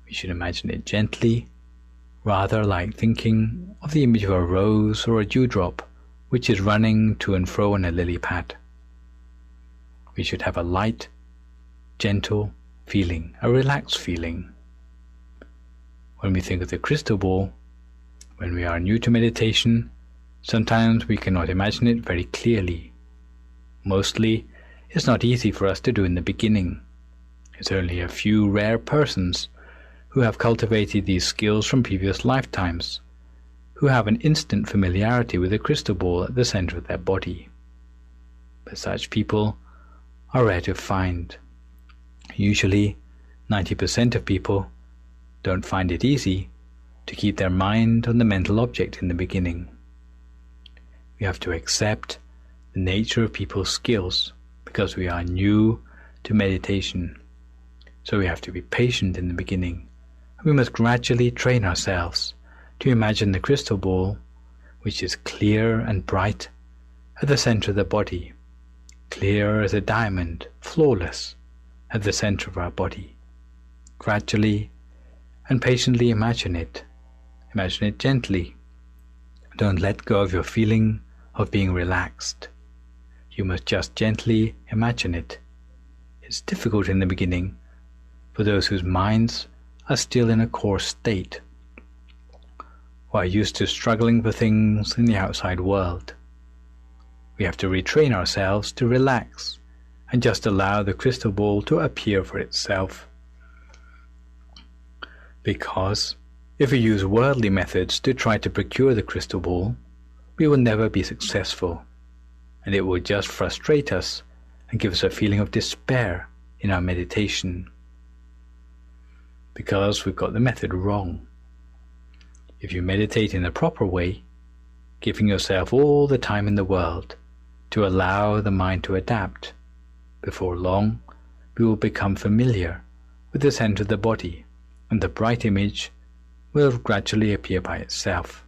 We should imagine it gently, rather like thinking of the image of a rose or a dewdrop which is running to and fro in a lily pad. We should have a light, gentle feeling, a relaxed feeling. When we think of the crystal ball, when we are new to meditation, sometimes we cannot imagine it very clearly. Mostly, it's not easy for us to do in the beginning. It's only a few rare persons who have cultivated these skills from previous lifetimes, who have an instant familiarity with the crystal ball at the center of their body. But such people are rare to find. Usually, 90% of people don't find it easy to keep their mind on the mental object in the beginning. We have to accept the nature of people's skills because we are new to meditation. So we have to be patient in the beginning. We must gradually train ourselves to imagine the crystal ball, which is clear and bright, at the center of the body, clear as a diamond, flawless, at the center of our body. Gradually and patiently imagine it. Imagine it gently. Don't let go of your feeling of being relaxed. You must just gently imagine it. It's difficult in the beginning for those whose minds are still in a coarse state, who are used to struggling for things in the outside world. We have to retrain ourselves to relax and just allow the crystal ball to appear for itself. Because if we use worldly methods to try to procure the crystal ball, we will never be successful, and it will just frustrate us and give us a feeling of despair in our meditation, because we've got the method wrong. If you meditate in the proper way, giving yourself all the time in the world to allow the mind to adapt, before long we will become familiar with the center of the body, and the bright image will gradually appear by itself.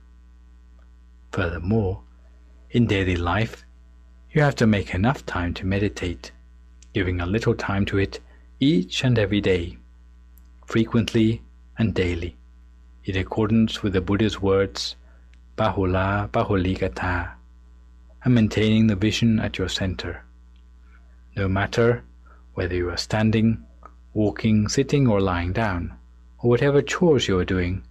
Furthermore, in daily life, you have to make enough time to meditate, giving a little time to it each and every day, frequently and daily, in accordance with the Buddha's words, Bahula Bahuligata, and maintaining the vision at your center. No matter whether you are standing, walking, sitting, or lying down, or whatever chores you are doing,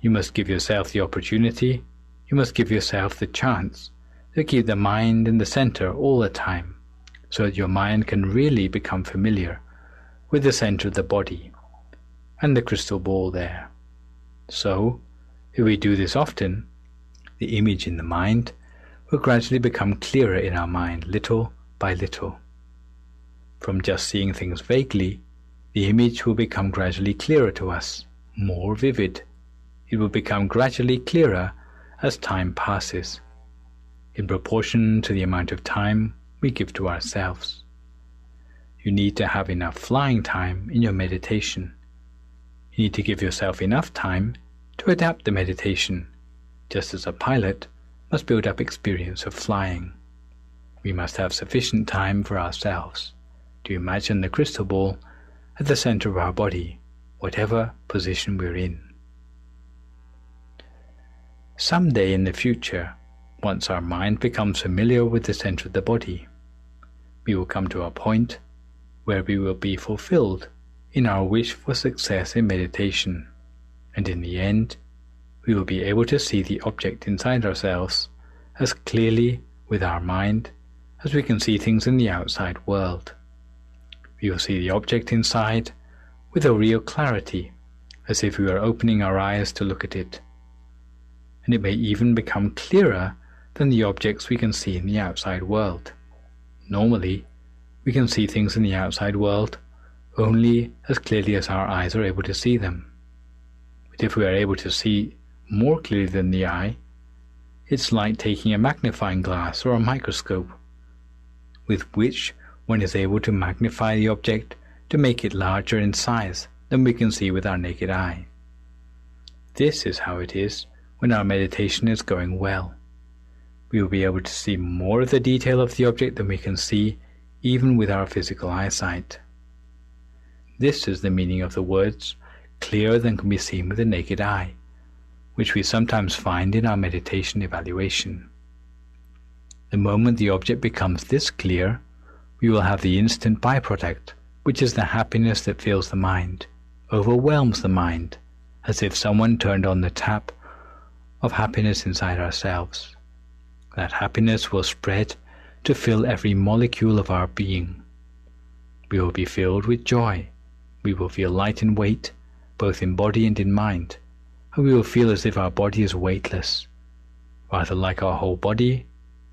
you must give yourself the opportunity, you must give yourself the chance to keep the mind in the center all the time, so that your mind can really become familiar with the center of the body and the crystal ball there. So, if we do this often, the image in the mind will gradually become clearer in our mind, little by little. From just seeing things vaguely, the image will become gradually clearer to us, more vivid. It will become gradually clearer as time passes, in proportion to the amount of time we give to ourselves. You need to have enough flying time in your meditation. You need to give yourself enough time to adapt the meditation, just as a pilot must build up experience of flying. We must have sufficient time for ourselves to imagine the crystal ball at the center of our body, whatever position we're in. Someday in the future, once our mind becomes familiar with the center of the body, we will come to a point where we will be fulfilled in our wish for success in meditation, and in the end, we will be able to see the object inside ourselves as clearly with our mind as we can see things in the outside world. We will see the object inside with a real clarity, as if we were opening our eyes to look at it. And it may even become clearer than the objects we can see in the outside world. Normally, we can see things in the outside world only as clearly as our eyes are able to see them. But if we are able to see more clearly than the eye, it's like taking a magnifying glass or a microscope, with which one is able to magnify the object to make it larger in size than we can see with our naked eye. This is how it is when our meditation is going well. We will be able to see more of the detail of the object than we can see even with our physical eyesight. This is the meaning of the words clearer than can be seen with the naked eye, which we sometimes find in our meditation evaluation. The moment the object becomes this clear, we will have the instant byproduct, which is the happiness that fills the mind, overwhelms the mind, as if someone turned on the tap of happiness inside ourselves. That happiness will spread to fill every molecule of our being. We will be filled with joy. We will feel light in weight, both in body and in mind, and we will feel as if our body is weightless, rather like our whole body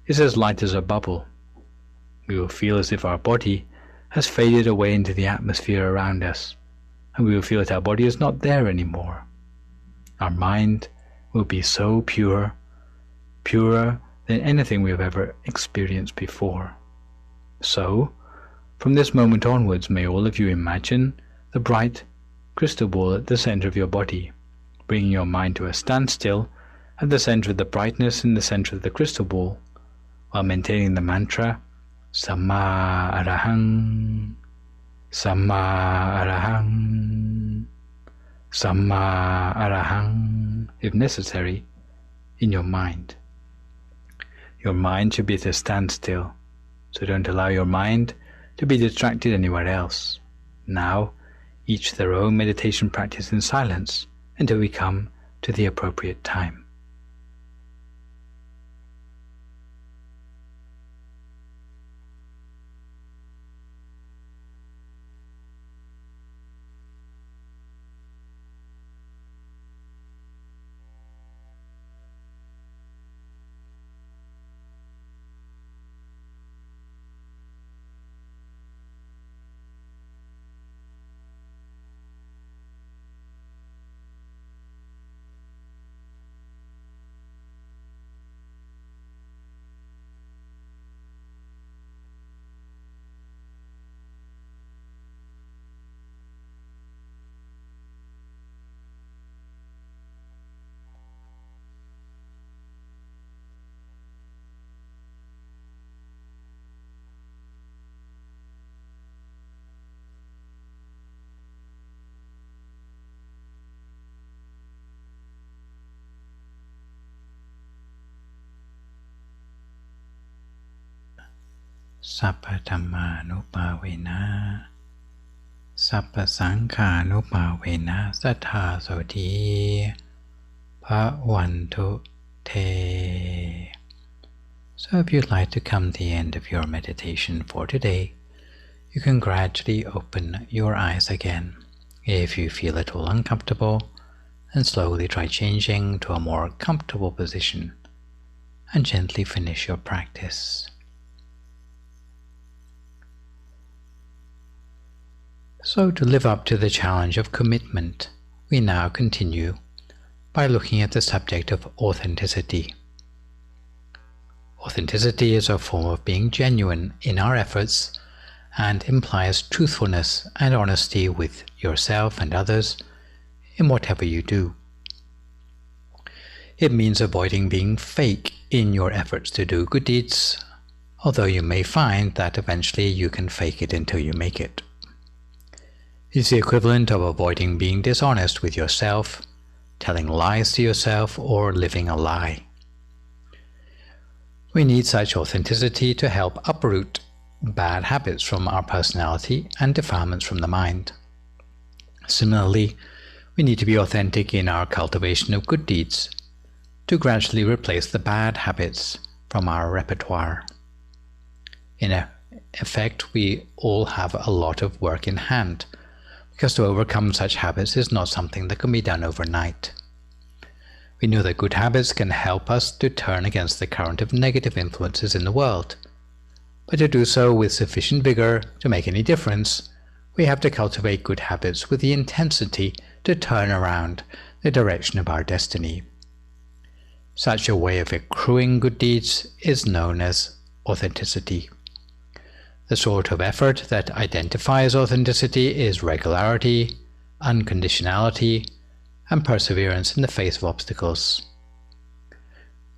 is as light as a bubble. We will feel as if our body has faded away into the atmosphere around us, and we will feel that our body is not there anymore. Our mind will be so pure, purer than anything we have ever experienced before. So, from this moment onwards, may all of you imagine the bright crystal ball at the center of your body, bringing your mind to a standstill at the center of the brightness in the center of the crystal ball, while maintaining the mantra Samma Arahang, Samma Arahang, Samma Arahang, if necessary, in your mind. Your mind should be at a standstill, so don't allow your mind to be distracted anywhere else. Now, each their own meditation practice in silence until we come to the appropriate time. Sappa Dhammanupavena, Sappa Sankhanupavena Sattha Soti Bhavantu Te. So if you'd like to come to the end of your meditation for today, you can gradually open your eyes again. If you feel at all uncomfortable, then slowly try changing to a more comfortable position and gently finish your practice. So to live up to the challenge of commitment, we now continue by looking at the subject of authenticity. Authenticity is a form of being genuine in our efforts and implies truthfulness and honesty with yourself and others in whatever you do. It means avoiding being fake in your efforts to do good deeds, although you may find that eventually you can fake it until you make it. It's the equivalent of avoiding being dishonest with yourself, telling lies to yourself, or living a lie. We need such authenticity to help uproot bad habits from our personality and defilements from the mind. Similarly, we need to be authentic in our cultivation of good deeds to gradually replace the bad habits from our repertoire. In effect, we all have a lot of work in hand, because to overcome such habits is not something that can be done overnight. We know that good habits can help us to turn against the current of negative influences in the world, but to do so with sufficient vigor to make any difference, we have to cultivate good habits with the intensity to turn around the direction of our destiny. Such a way of accruing good deeds is known as authenticity. The sort of effort that identifies authenticity is regularity, unconditionality, and perseverance in the face of obstacles.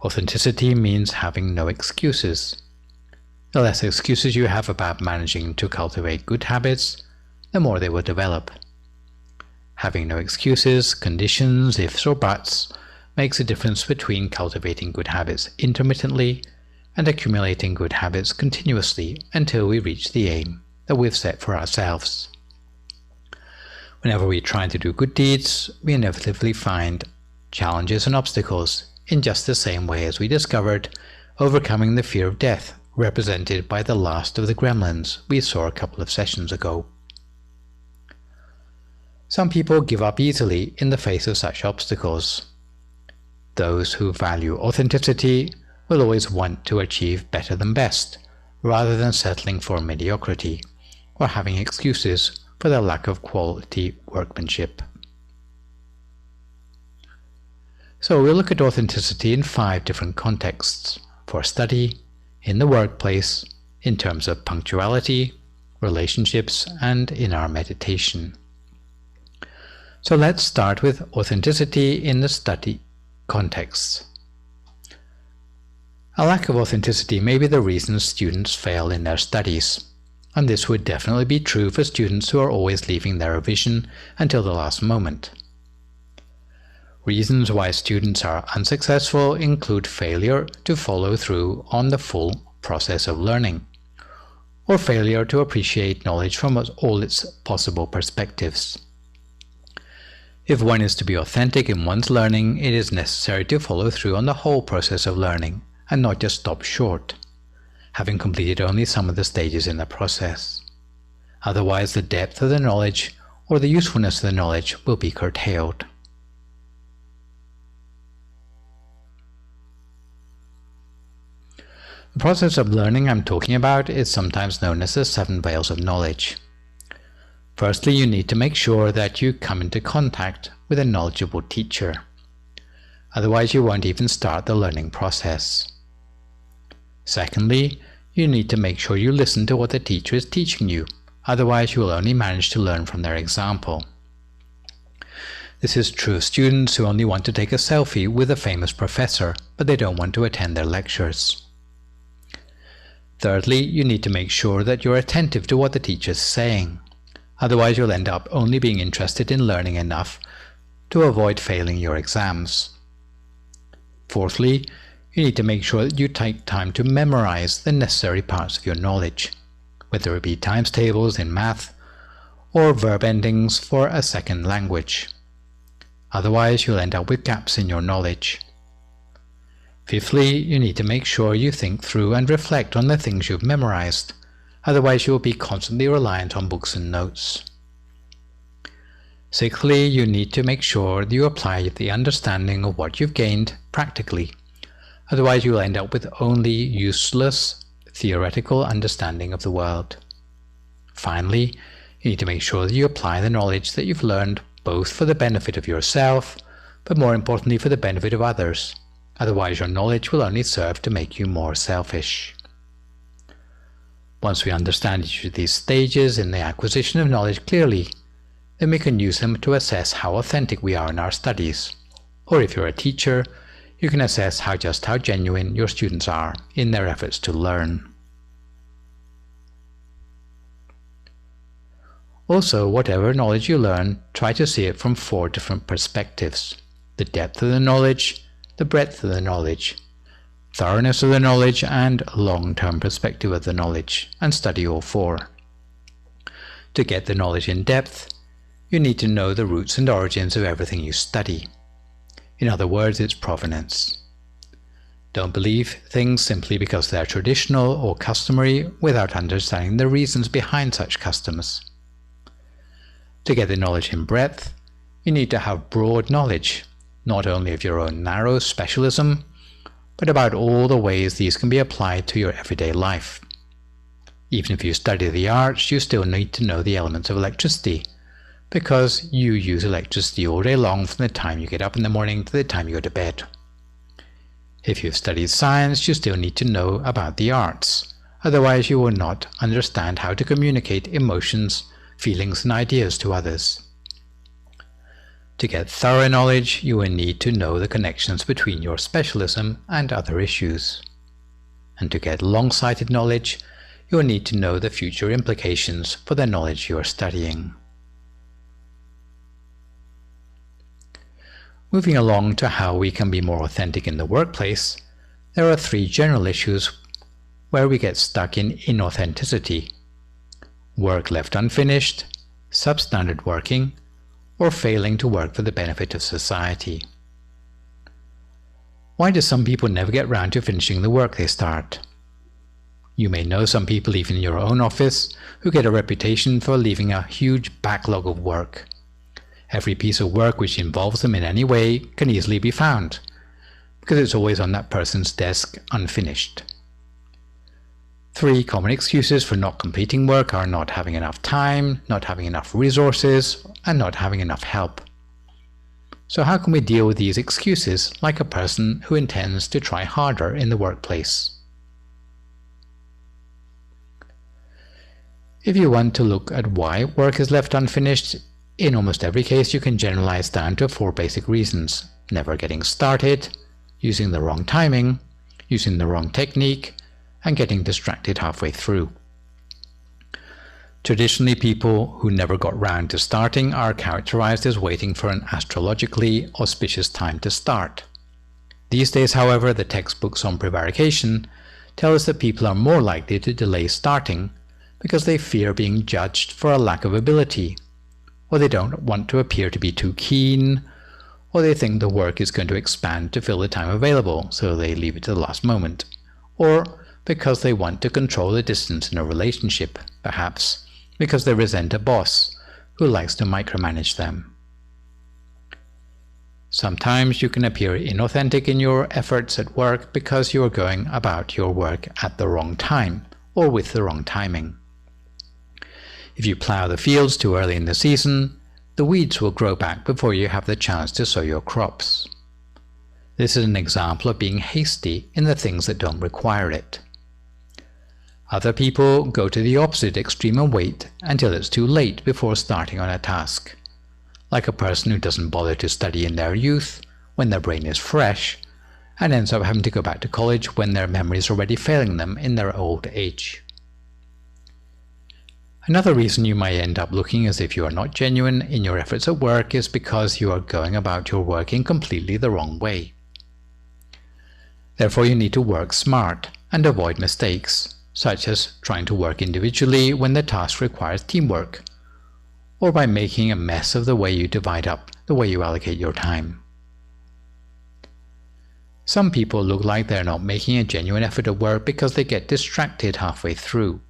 Authenticity means having no excuses. The less excuses you have about managing to cultivate good habits, the more they will develop. Having no excuses, conditions, ifs or buts makes a difference between cultivating good habits intermittently and accumulating good habits continuously until we reach the aim that we've set for ourselves. Whenever we try to do good deeds, we inevitably find challenges and obstacles in just the same way as we discovered overcoming the fear of death, represented by the last of the gremlins we saw a couple of sessions ago. Some people give up easily in the face of such obstacles. Those who value authenticity will always want to achieve better than best, rather than settling for mediocrity or having excuses for their lack of quality workmanship. So we'll look at authenticity in 5 different contexts: for study, in the workplace, in terms of punctuality, relationships, and in our meditation. So let's start with authenticity in the study context. A lack of authenticity may be the reason students fail in their studies, and this would definitely be true for students who are always leaving their revision until the last moment. Reasons why students are unsuccessful include failure to follow through on the full process of learning, or failure to appreciate knowledge from all its possible perspectives. If one is to be authentic in one's learning, it is necessary to follow through on the whole process of learning and not just stop short, having completed only some of the stages in the process. Otherwise, the depth of the knowledge or the usefulness of the knowledge will be curtailed. The process of learning I'm talking about is sometimes known as the 7 veils of knowledge. Firstly, you need to make sure that you come into contact with a knowledgeable teacher. Otherwise, you won't even start the learning process. Secondly, you need to make sure you listen to what the teacher is teaching you. Otherwise, you will only manage to learn from their example. This is true of students who only want to take a selfie with a famous professor, but they don't want to attend their lectures. Thirdly, you need to make sure that you're attentive to what the teacher is saying. Otherwise, you'll end up only being interested in learning enough to avoid failing your exams. Fourthly, you need to make sure that you take time to memorize the necessary parts of your knowledge, whether it be times tables in math or verb endings for a second language. Otherwise, you'll end up with gaps in your knowledge. Fifthly, you need to make sure you think through and reflect on the things you've memorized. Otherwise, you will be constantly reliant on books and notes. Sixthly, you need to make sure that you apply the understanding of what you've gained practically. Otherwise, you will end up with only useless theoretical understanding of the world. Finally, you need to make sure that you apply the knowledge that you've learned both for the benefit of yourself, but more importantly for the benefit of others. Otherwise, your knowledge will only serve to make you more selfish. Once we understand each of these stages in the acquisition of knowledge clearly, then we can use them to assess how authentic we are in our studies. Or if you're a teacher, you can assess how genuine your students are in their efforts to learn. Also, whatever knowledge you learn, try to see it from 4 different perspectives: the depth of the knowledge, the breadth of the knowledge, thoroughness of the knowledge, and long-term perspective of the knowledge, and study all 4. To get the knowledge in depth, you need to know the roots and origins of everything you study. In other words, its provenance. Don't believe things simply because they're traditional or customary without understanding the reasons behind such customs. To get the knowledge in breadth, you need to have broad knowledge, not only of your own narrow specialism, but about all the ways these can be applied to your everyday life. Even if you study the arts, you still need to know the elements of electricity, because you use electricity all day long from the time you get up in the morning to the time you go to bed. If you've studied science, you still need to know about the arts, otherwise you will not understand how to communicate emotions, feelings and ideas to others. To get thorough knowledge, you will need to know the connections between your specialism and other issues. And to get long-sighted knowledge, you will need to know the future implications for the knowledge you are studying. Moving along to how we can be more authentic in the workplace, there are 3 general issues where we get stuck in inauthenticity: work left unfinished, substandard working, or failing to work for the benefit of society. Why do some people never get round to finishing the work they start? You may know some people even in your own office who get a reputation for leaving a huge backlog of work. Every piece of work which involves them in any way can easily be found, because it's always on that person's desk unfinished. 3 common excuses for not completing work are not having enough time, not having enough resources, and not having enough help. So how can we deal with these excuses like a person who intends to try harder in the workplace? If you want to look at why work is left unfinished, in almost every case you can generalize down to 4 basic reasons: never getting started, using the wrong timing, using the wrong technique, and getting distracted halfway through. Traditionally, people who never got round to starting are characterized as waiting for an astrologically auspicious time to start. These days, however, the textbooks on prevarication tell us that people are more likely to delay starting because they fear being judged for a lack of ability, or they don't want to appear to be too keen, or they think the work is going to expand to fill the time available, so they leave it to the last moment, or because they want to control the distance in a relationship, perhaps because they resent a boss who likes to micromanage them. Sometimes you can appear inauthentic in your efforts at work because you are going about your work at the wrong time or with the wrong timing. If you plough the fields too early in the season, the weeds will grow back before you have the chance to sow your crops. This is an example of being hasty in the things that don't require it. Other people go to the opposite extreme and wait until it's too late before starting on a task, like a person who doesn't bother to study in their youth when their brain is fresh, and ends up having to go back to college when their memory is already failing them in their old age. Another reason you might end up looking as if you are not genuine in your efforts at work is because you are going about your work in completely the wrong way. Therefore, you need to work smart and avoid mistakes, such as trying to work individually when the task requires teamwork, or by making a mess of the way you divide up, the way you allocate your time. Some people look like they're not making a genuine effort at work because they get distracted halfway through.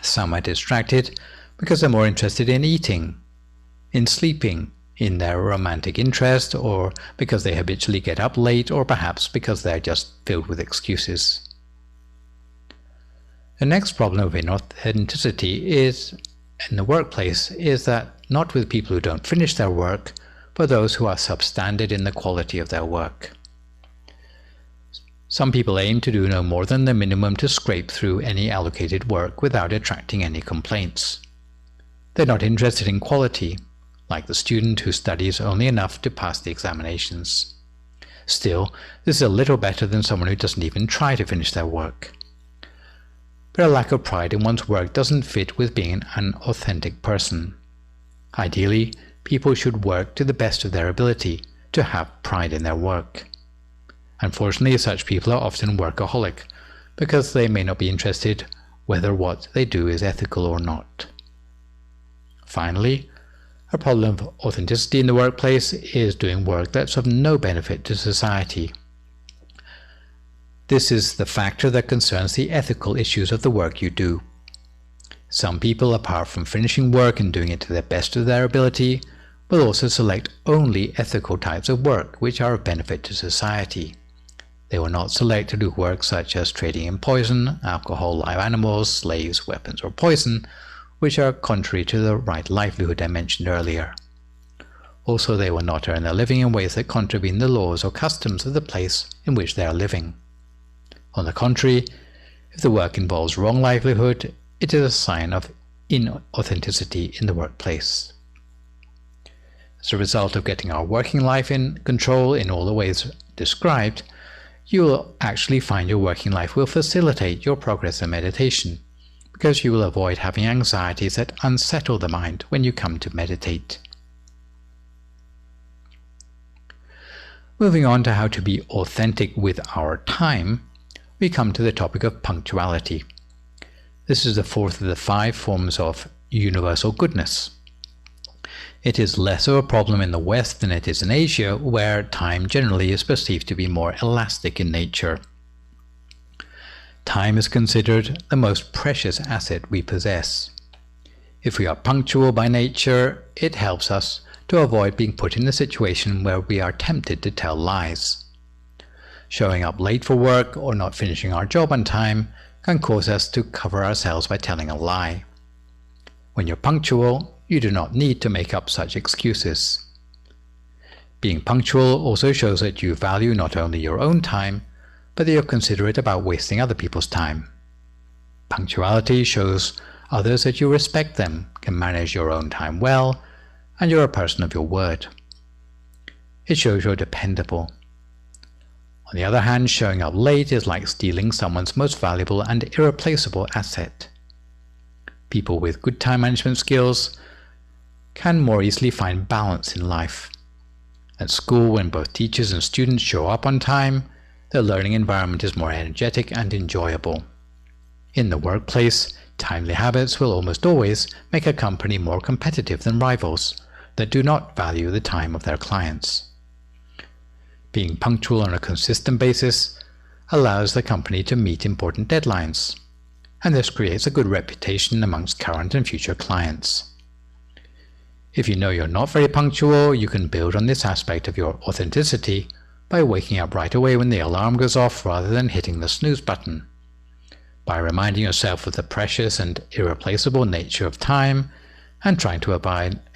Some are distracted because they're more interested in eating, in sleeping, in their romantic interest, or because they habitually get up late, or perhaps because they're just filled with excuses. The next problem of inauthenticity is in the workplace is that not with people who don't finish their work, but those who are substandard in the quality of their work. Some people aim to do no more than the minimum to scrape through any allocated work without attracting any complaints. They're not interested in quality, like the student who studies only enough to pass the examinations. Still, this is a little better than someone who doesn't even try to finish their work. But a lack of pride in one's work doesn't fit with being an authentic person. Ideally, people should work to the best of their ability to have pride in their work. Unfortunately, such people are often workaholic because they may not be interested whether what they do is ethical or not. Finally, a problem of authenticity in the workplace is doing work that's of no benefit to society. This is the factor that concerns the ethical issues of the work you do. Some people, apart from finishing work and doing it to the best of their ability, will also select only ethical types of work which are of benefit to society. They will not select to do work such as trading in poison, alcohol, live animals, slaves, weapons, or poison, which are contrary to the right livelihood I mentioned earlier. Also, they will not earn their living in ways that contravene the laws or customs of the place in which they are living. On the contrary, if the work involves wrong livelihood, it is a sign of inauthenticity in the workplace. As a result of getting our working life in control in all the ways described, you will actually find your working life will facilitate your progress in meditation, because you will avoid having anxieties that unsettle the mind when you come to meditate. Moving on to how to be authentic with our time, we come to the topic of punctuality. This is the fourth of the 5 forms of universal goodness. It is less of a problem in the West than it is in Asia, where time generally is perceived to be more elastic in nature. Time is considered the most precious asset we possess. If we are punctual by nature, it helps us to avoid being put in a situation where we are tempted to tell lies. Showing up late for work or not finishing our job on time can cause us to cover ourselves by telling a lie. When you're punctual, you do not need to make up such excuses. Being punctual also shows that you value not only your own time, but that you're considerate about wasting other people's time. Punctuality shows others that you respect them, can manage your own time well, and you're a person of your word. It shows you're dependable. On the other hand, showing up late is like stealing someone's most valuable and irreplaceable asset. People with good time management skills can more easily find balance in life. At school, when both teachers and students show up on time, the learning environment is more energetic and enjoyable. In the workplace, timely habits will almost always make a company more competitive than rivals that do not value the time of their clients. Being punctual on a consistent basis allows the company to meet important deadlines, and this creates a good reputation amongst current and future clients. If you know you're not very punctual, you can build on this aspect of your authenticity by waking up right away when the alarm goes off rather than hitting the snooze button. By reminding yourself of the precious and irreplaceable nature of time and trying to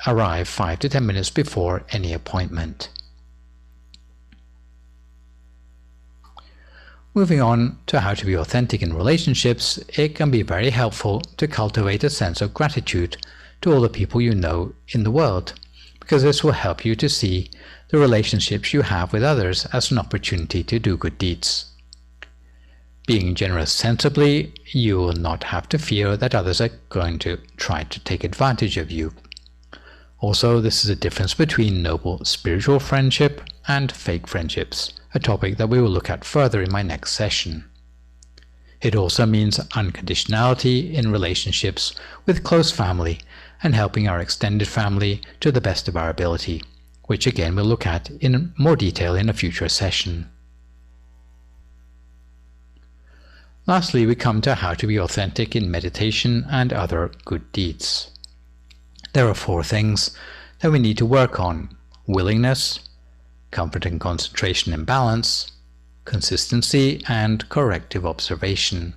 arrive 5 to 10 minutes before any appointment. Moving on to how to be authentic in relationships, it can be very helpful to cultivate a sense of gratitude to all the people you know in the world, because this will help you to see the relationships you have with others as an opportunity to do good deeds. Being generous sensibly, you will not have to fear that others are going to try to take advantage of you. Also, this is a difference between noble spiritual friendship and fake friendships, a topic that we will look at further in my next session. It also means unconditionality in relationships with close family and helping our extended family to the best of our ability, which again we'll look at in more detail in a future session. Lastly, we come to how to be authentic in meditation and other good deeds. There are 4 things that we need to work on: willingness, comfort and concentration and balance, consistency, and corrective observation.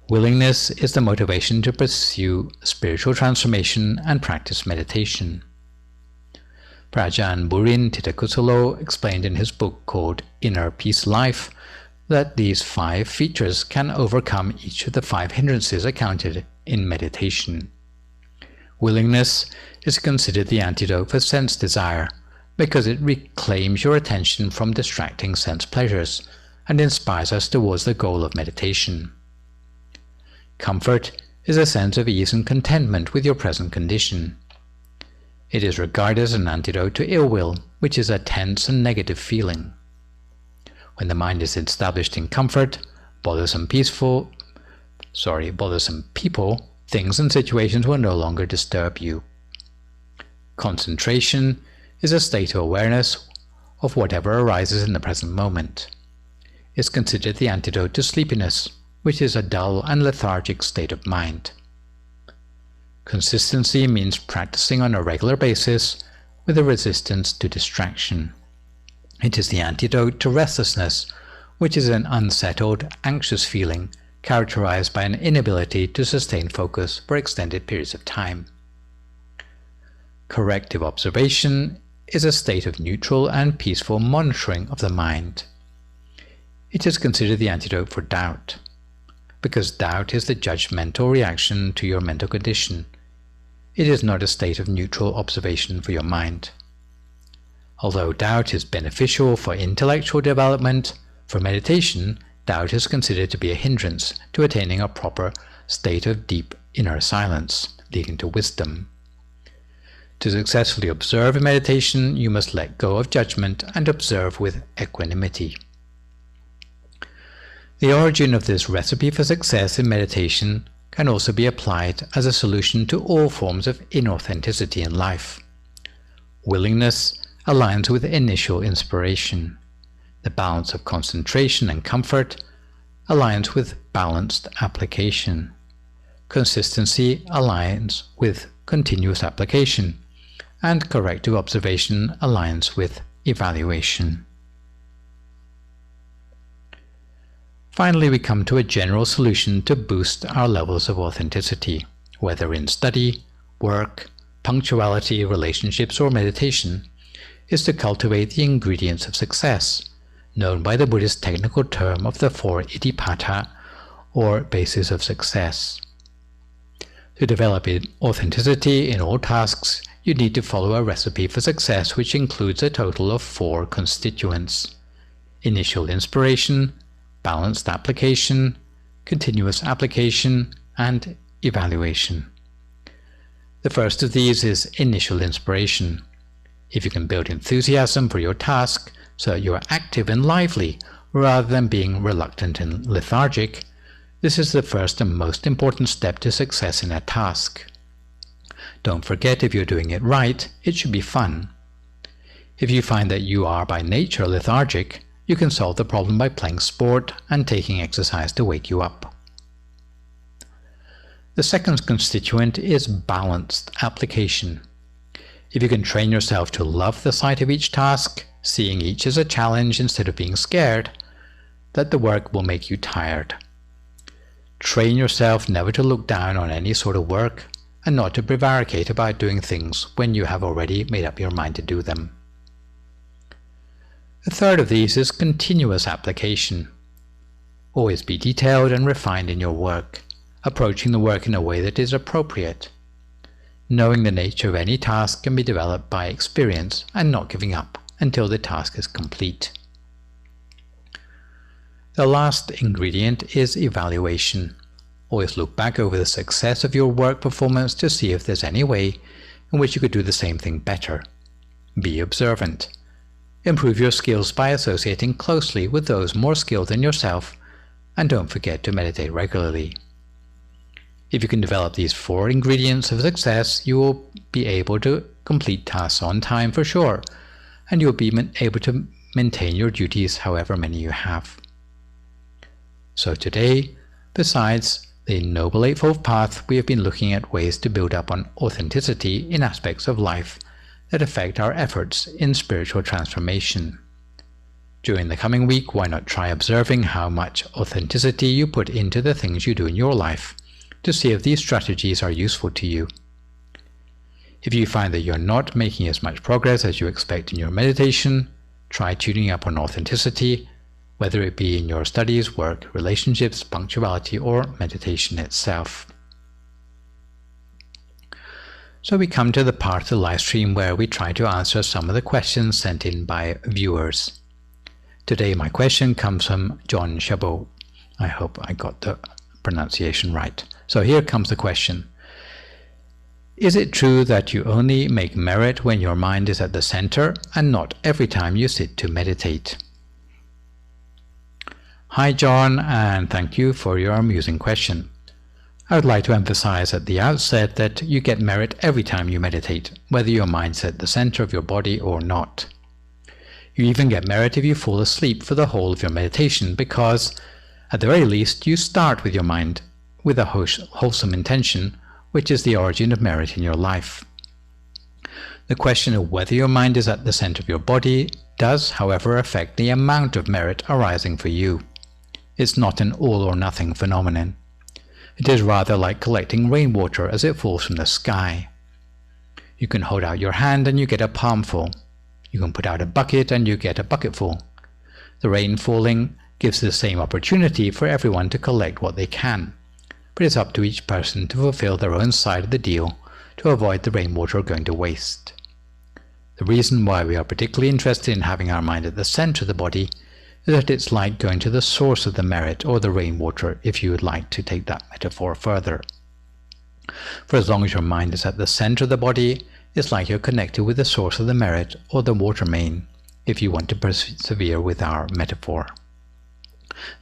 Willingness is the motivation to pursue spiritual transformation and practice meditation. Prajan Burin Titakusalo explained in his book called Inner Peace Life that these 5 features can overcome each of the 5 hindrances accounted in meditation. Willingness is considered the antidote for sense desire because it reclaims your attention from distracting sense pleasures and inspires us towards the goal of meditation. Comfort is a sense of ease and contentment with your present condition. It is regarded as an antidote to ill will, which is a tense and negative feeling. When the mind is established in comfort, bothersome people, things and situations will no longer disturb you. Concentration is a state of awareness of whatever arises in the present moment. It is considered the antidote to sleepiness, which is a dull and lethargic state of mind. Consistency means practicing on a regular basis with a resistance to distraction. It is the antidote to restlessness, which is an unsettled, anxious feeling characterized by an inability to sustain focus for extended periods of time. Corrective observation is a state of neutral and peaceful monitoring of the mind. It is considered the antidote for doubt, because doubt is the judgmental reaction to your mental condition. It is not a state of neutral observation for your mind. Although doubt is beneficial for intellectual development, for meditation, doubt is considered to be a hindrance to attaining a proper state of deep inner silence, leading to wisdom. To successfully observe in meditation, you must let go of judgment and observe with equanimity. The origin of this recipe for success in meditation can also be applied as a solution to all forms of inauthenticity in life. Willingness aligns with initial inspiration. The balance of concentration and comfort aligns with balanced application. Consistency aligns with continuous application, and corrective observation aligns with evaluation. Finally, we come to a general solution to boost our levels of authenticity, whether in study, work, punctuality, relationships, or meditation, is to cultivate the ingredients of success, known by the Buddhist technical term of the 4 Iddhipāta, or basis of success. To develop authenticity in all tasks, you need to follow a recipe for success which includes a total of 4 constituents: initial inspiration, balanced application, continuous application, and evaluation. The first of these is initial inspiration. If you can build enthusiasm for your task so that you are active and lively rather than being reluctant and lethargic, this is the first and most important step to success in a task. Don't forget, if you're doing it right, it should be fun. If you find that you are by nature lethargic, you can solve the problem by playing sport and taking exercise to wake you up. The second constituent is balanced application. If you can train yourself to love the sight of each task, seeing each as a challenge instead of being scared, that the work will make you tired. Train yourself never to look down on any sort of work and not to prevaricate about doing things when you have already made up your mind to do them. The third of these is continuous application. Always be detailed and refined in your work, approaching the work in a way that is appropriate. Knowing the nature of any task can be developed by experience and not giving up until the task is complete. The last ingredient is evaluation. Always look back over the success of your work performance to see if there's any way in which you could do the same thing better. Be observant. Improve your skills by associating closely with those more skilled than yourself, and don't forget to meditate regularly. If you can develop these 4 ingredients of success, you will be able to complete tasks on time for sure, and you'll be able to maintain your duties however many you have. So today, besides the Noble Eightfold Path, we have been looking at ways to build up on authenticity in aspects of life that affect our efforts in spiritual transformation. During the coming week, why not try observing how much authenticity you put into the things you do in your life to see if these strategies are useful to you. If you find that you're not making as much progress as you expect in your meditation, try tuning up on authenticity, whether it be in your studies, work, relationships, punctuality, or meditation itself. So we come to the part of the live stream where we try to answer some of the questions sent in by viewers. Today my question comes from John Chabot. I hope I got the pronunciation right. So here comes the question. Is it true that you only make merit when your mind is at the center and not every time you sit to meditate? Hi John, and thank you for your amusing question. I would like to emphasize at the outset that you get merit every time you meditate, whether your mind's at the center of your body or not. You even get merit if you fall asleep for the whole of your meditation, because, at the very least, you start with your mind with a wholesome intention, which is the origin of merit in your life. The question of whether your mind is at the center of your body does, however, affect the amount of merit arising for you. It's not an all-or-nothing phenomenon. It is rather like collecting rainwater as it falls from the sky. You can hold out your hand and you get a palmful. You can put out a bucket and you get a bucketful. The rain falling gives the same opportunity for everyone to collect what they can, but it's up to each person to fulfill their own side of the deal to avoid the rainwater going to waste. The reason why we are particularly interested in having our mind at the center of the body is that it's like going to the source of the merit or the rainwater, if you would like to take that metaphor further. For as long as your mind is at the center of the body, it's like you're connected with the source of the merit or the water main, if you want to persevere with our metaphor.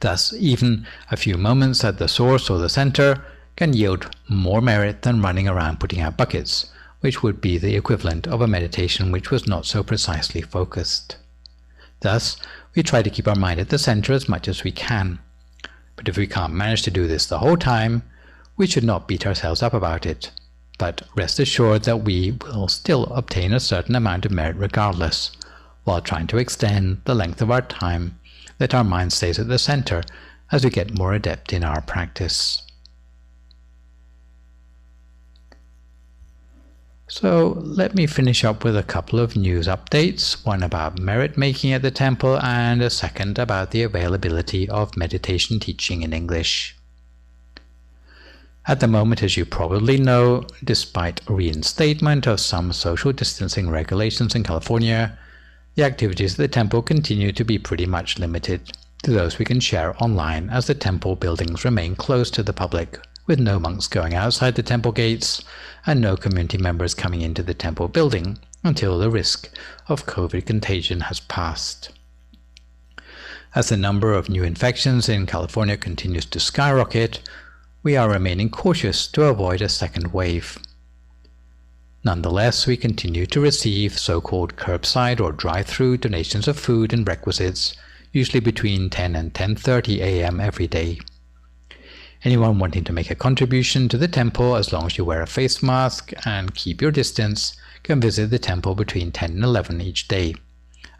Thus, even a few moments at the source or the center can yield more merit than running around putting out buckets, which would be the equivalent of a meditation which was not so precisely focused. Thus, we try to keep our mind at the center as much as we can. But if we can't manage to do this the whole time, we should not beat ourselves up about it, but rest assured that we will still obtain a certain amount of merit regardless, while trying to extend the length of our time that our mind stays at the center as we get more adept in our practice. So let me finish up with a couple of news updates, one about merit making at the temple and a second about the availability of meditation teaching in English. At the moment, as you probably know, despite reinstatement of some social distancing regulations in California, the activities at the temple continue to be pretty much limited to those we can share online, as the temple buildings remain closed to the public, with no monks going outside the temple gates and no community members coming into the temple building until the risk of COVID contagion has passed. As the number of new infections in California continues to skyrocket, we are remaining cautious to avoid a second wave. Nonetheless, we continue to receive so-called curbside or drive-through donations of food and requisites, usually between 10 and 10:30 a.m. every day. Anyone wanting to make a contribution to the temple, as long as you wear a face mask and keep your distance, can visit the temple between 10 and 11 each day,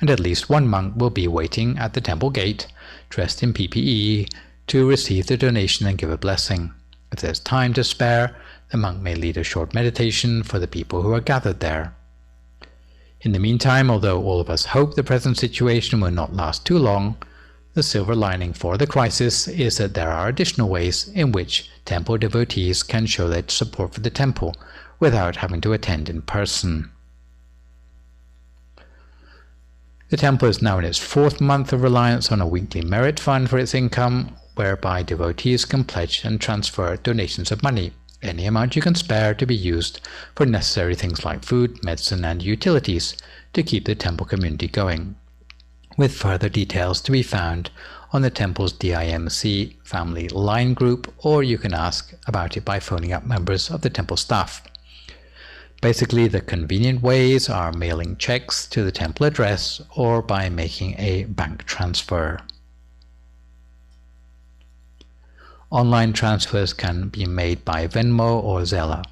and at least one monk will be waiting at the temple gate, dressed in PPE, to receive the donation and give a blessing. If there's time to spare, the monk may lead a short meditation for the people who are gathered there. In the meantime, although all of us hope the present situation will not last too long, the silver lining for the crisis is that there are additional ways in which temple devotees can show their support for the temple without having to attend in person. The temple is now in its 4th month of reliance on a weekly merit fund for its income, whereby devotees can pledge and transfer donations of money, any amount you can spare, to be used for necessary things like food, medicine, and utilities to keep the temple community going, with further details to be found on the temple's DIMC family line group, or you can ask about it by phoning up members of the temple staff. Basically, the convenient ways are mailing checks to the temple address or by making a bank transfer. Online transfers can be made by Venmo or Zelle.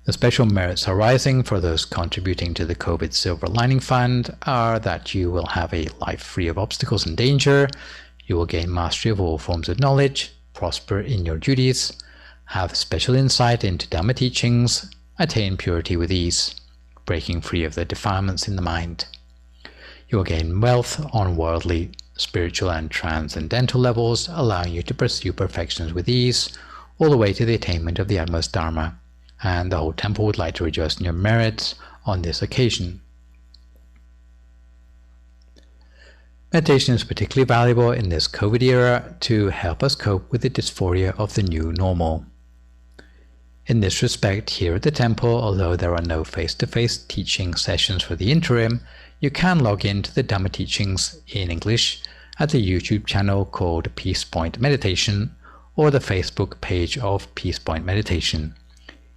The special merits arising for those contributing to the COVID Silver Lining Fund are that you will have a life free of obstacles and danger, you will gain mastery of all forms of knowledge, prosper in your duties, have special insight into Dhamma teachings, attain purity with ease, breaking free of the defilements in the mind. You will gain wealth on worldly, spiritual and transcendental levels, allowing you to pursue perfections with ease, all the way to the attainment of the utmost Dharma, and the whole temple would like to rejoice in your merits on this occasion. Meditation is particularly valuable in this COVID era to help us cope with the dysphoria of the new normal. In this respect, here at the temple, although there are no face-to-face teaching sessions for the interim, you can log into the Dhamma teachings in English at the YouTube channel called Peace Point Meditation or the Facebook page of Peace Point Meditation,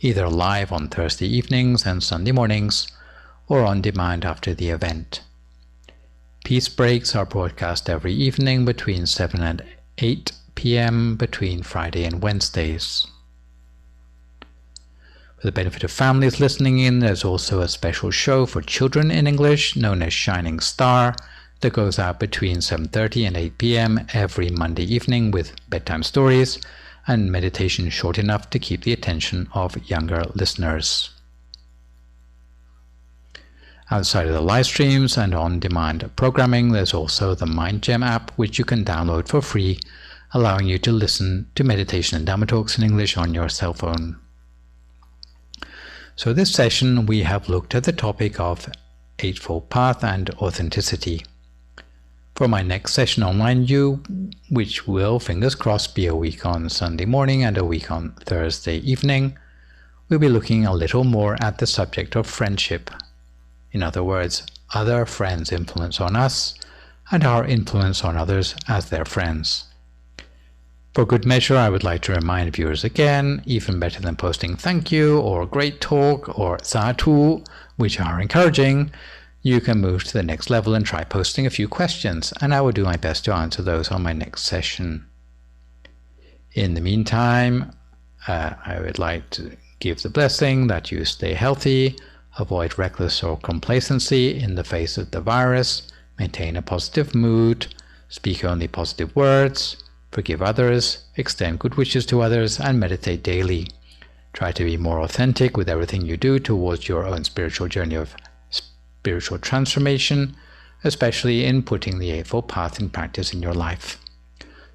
either live on Thursday evenings and Sunday mornings or on demand after the event. Peace breaks are broadcast every evening between 7 and 8 p.m. between Friday and Wednesdays. For the benefit of families listening in, there's also a special show for children in English known as Shining Star that goes out between 7:30 and 8 p.m. every Monday evening with bedtime stories and meditation short enough to keep the attention of younger listeners. Outside of the live streams and on-demand programming, there's also the MindGem app, which you can download for free, allowing you to listen to meditation and Dhamma talks in English on your cell phone. So this session we have looked at the topic of Eightfold Path and authenticity. For my next session online which will, fingers crossed, be a week on Sunday morning and a week on Thursday evening, we'll be looking a little more at the subject of friendship. In other words, other friends' influence on us and our influence on others as their friends. For good measure, I would like to remind viewers again, even better than posting thank you or great talk or satu, which are encouraging, you can move to the next level and try posting a few questions, and I will do my best to answer those on my next session. In the meantime, I would like to give the blessing that you stay healthy, avoid reckless or complacency in the face of the virus, maintain a positive mood, speak only positive words, forgive others, extend good wishes to others, and meditate daily. Try to be more authentic with everything you do towards your own spiritual journey of spiritual transformation, especially in putting the Eightfold Path in practice in your life.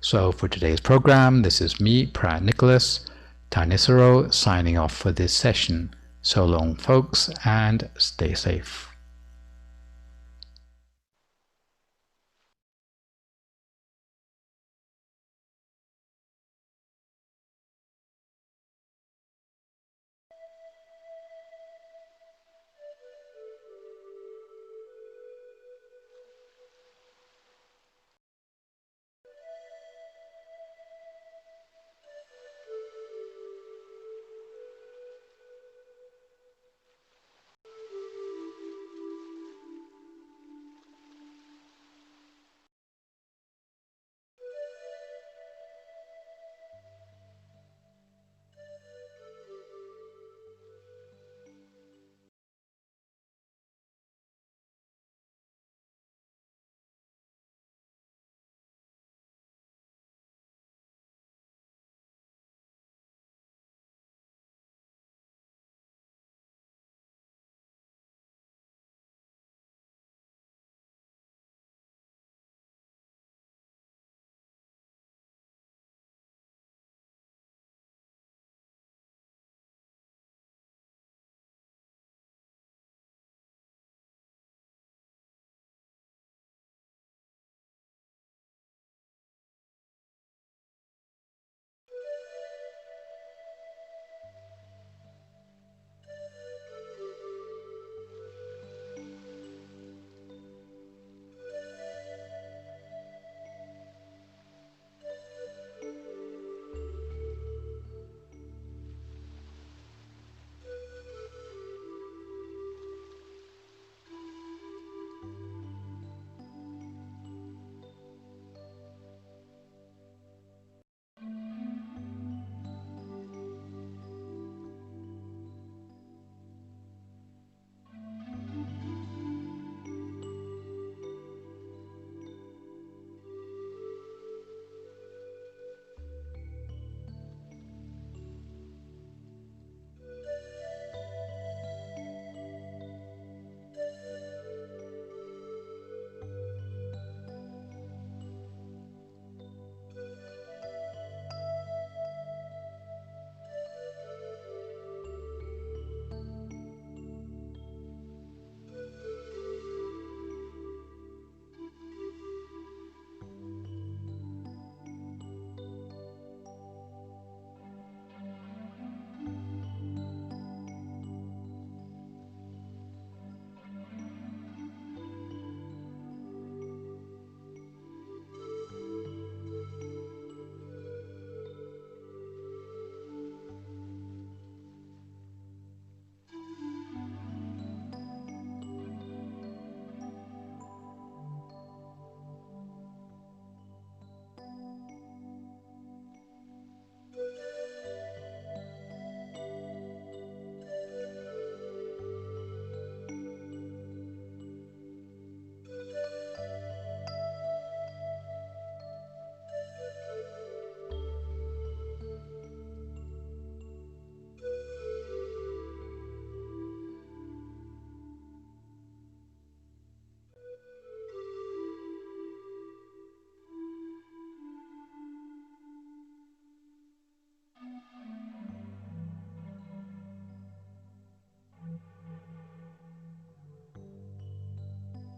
So for today's program, this is me, Ven.Nicholas, Thanissaro, signing off for this session. So long, folks, and stay safe.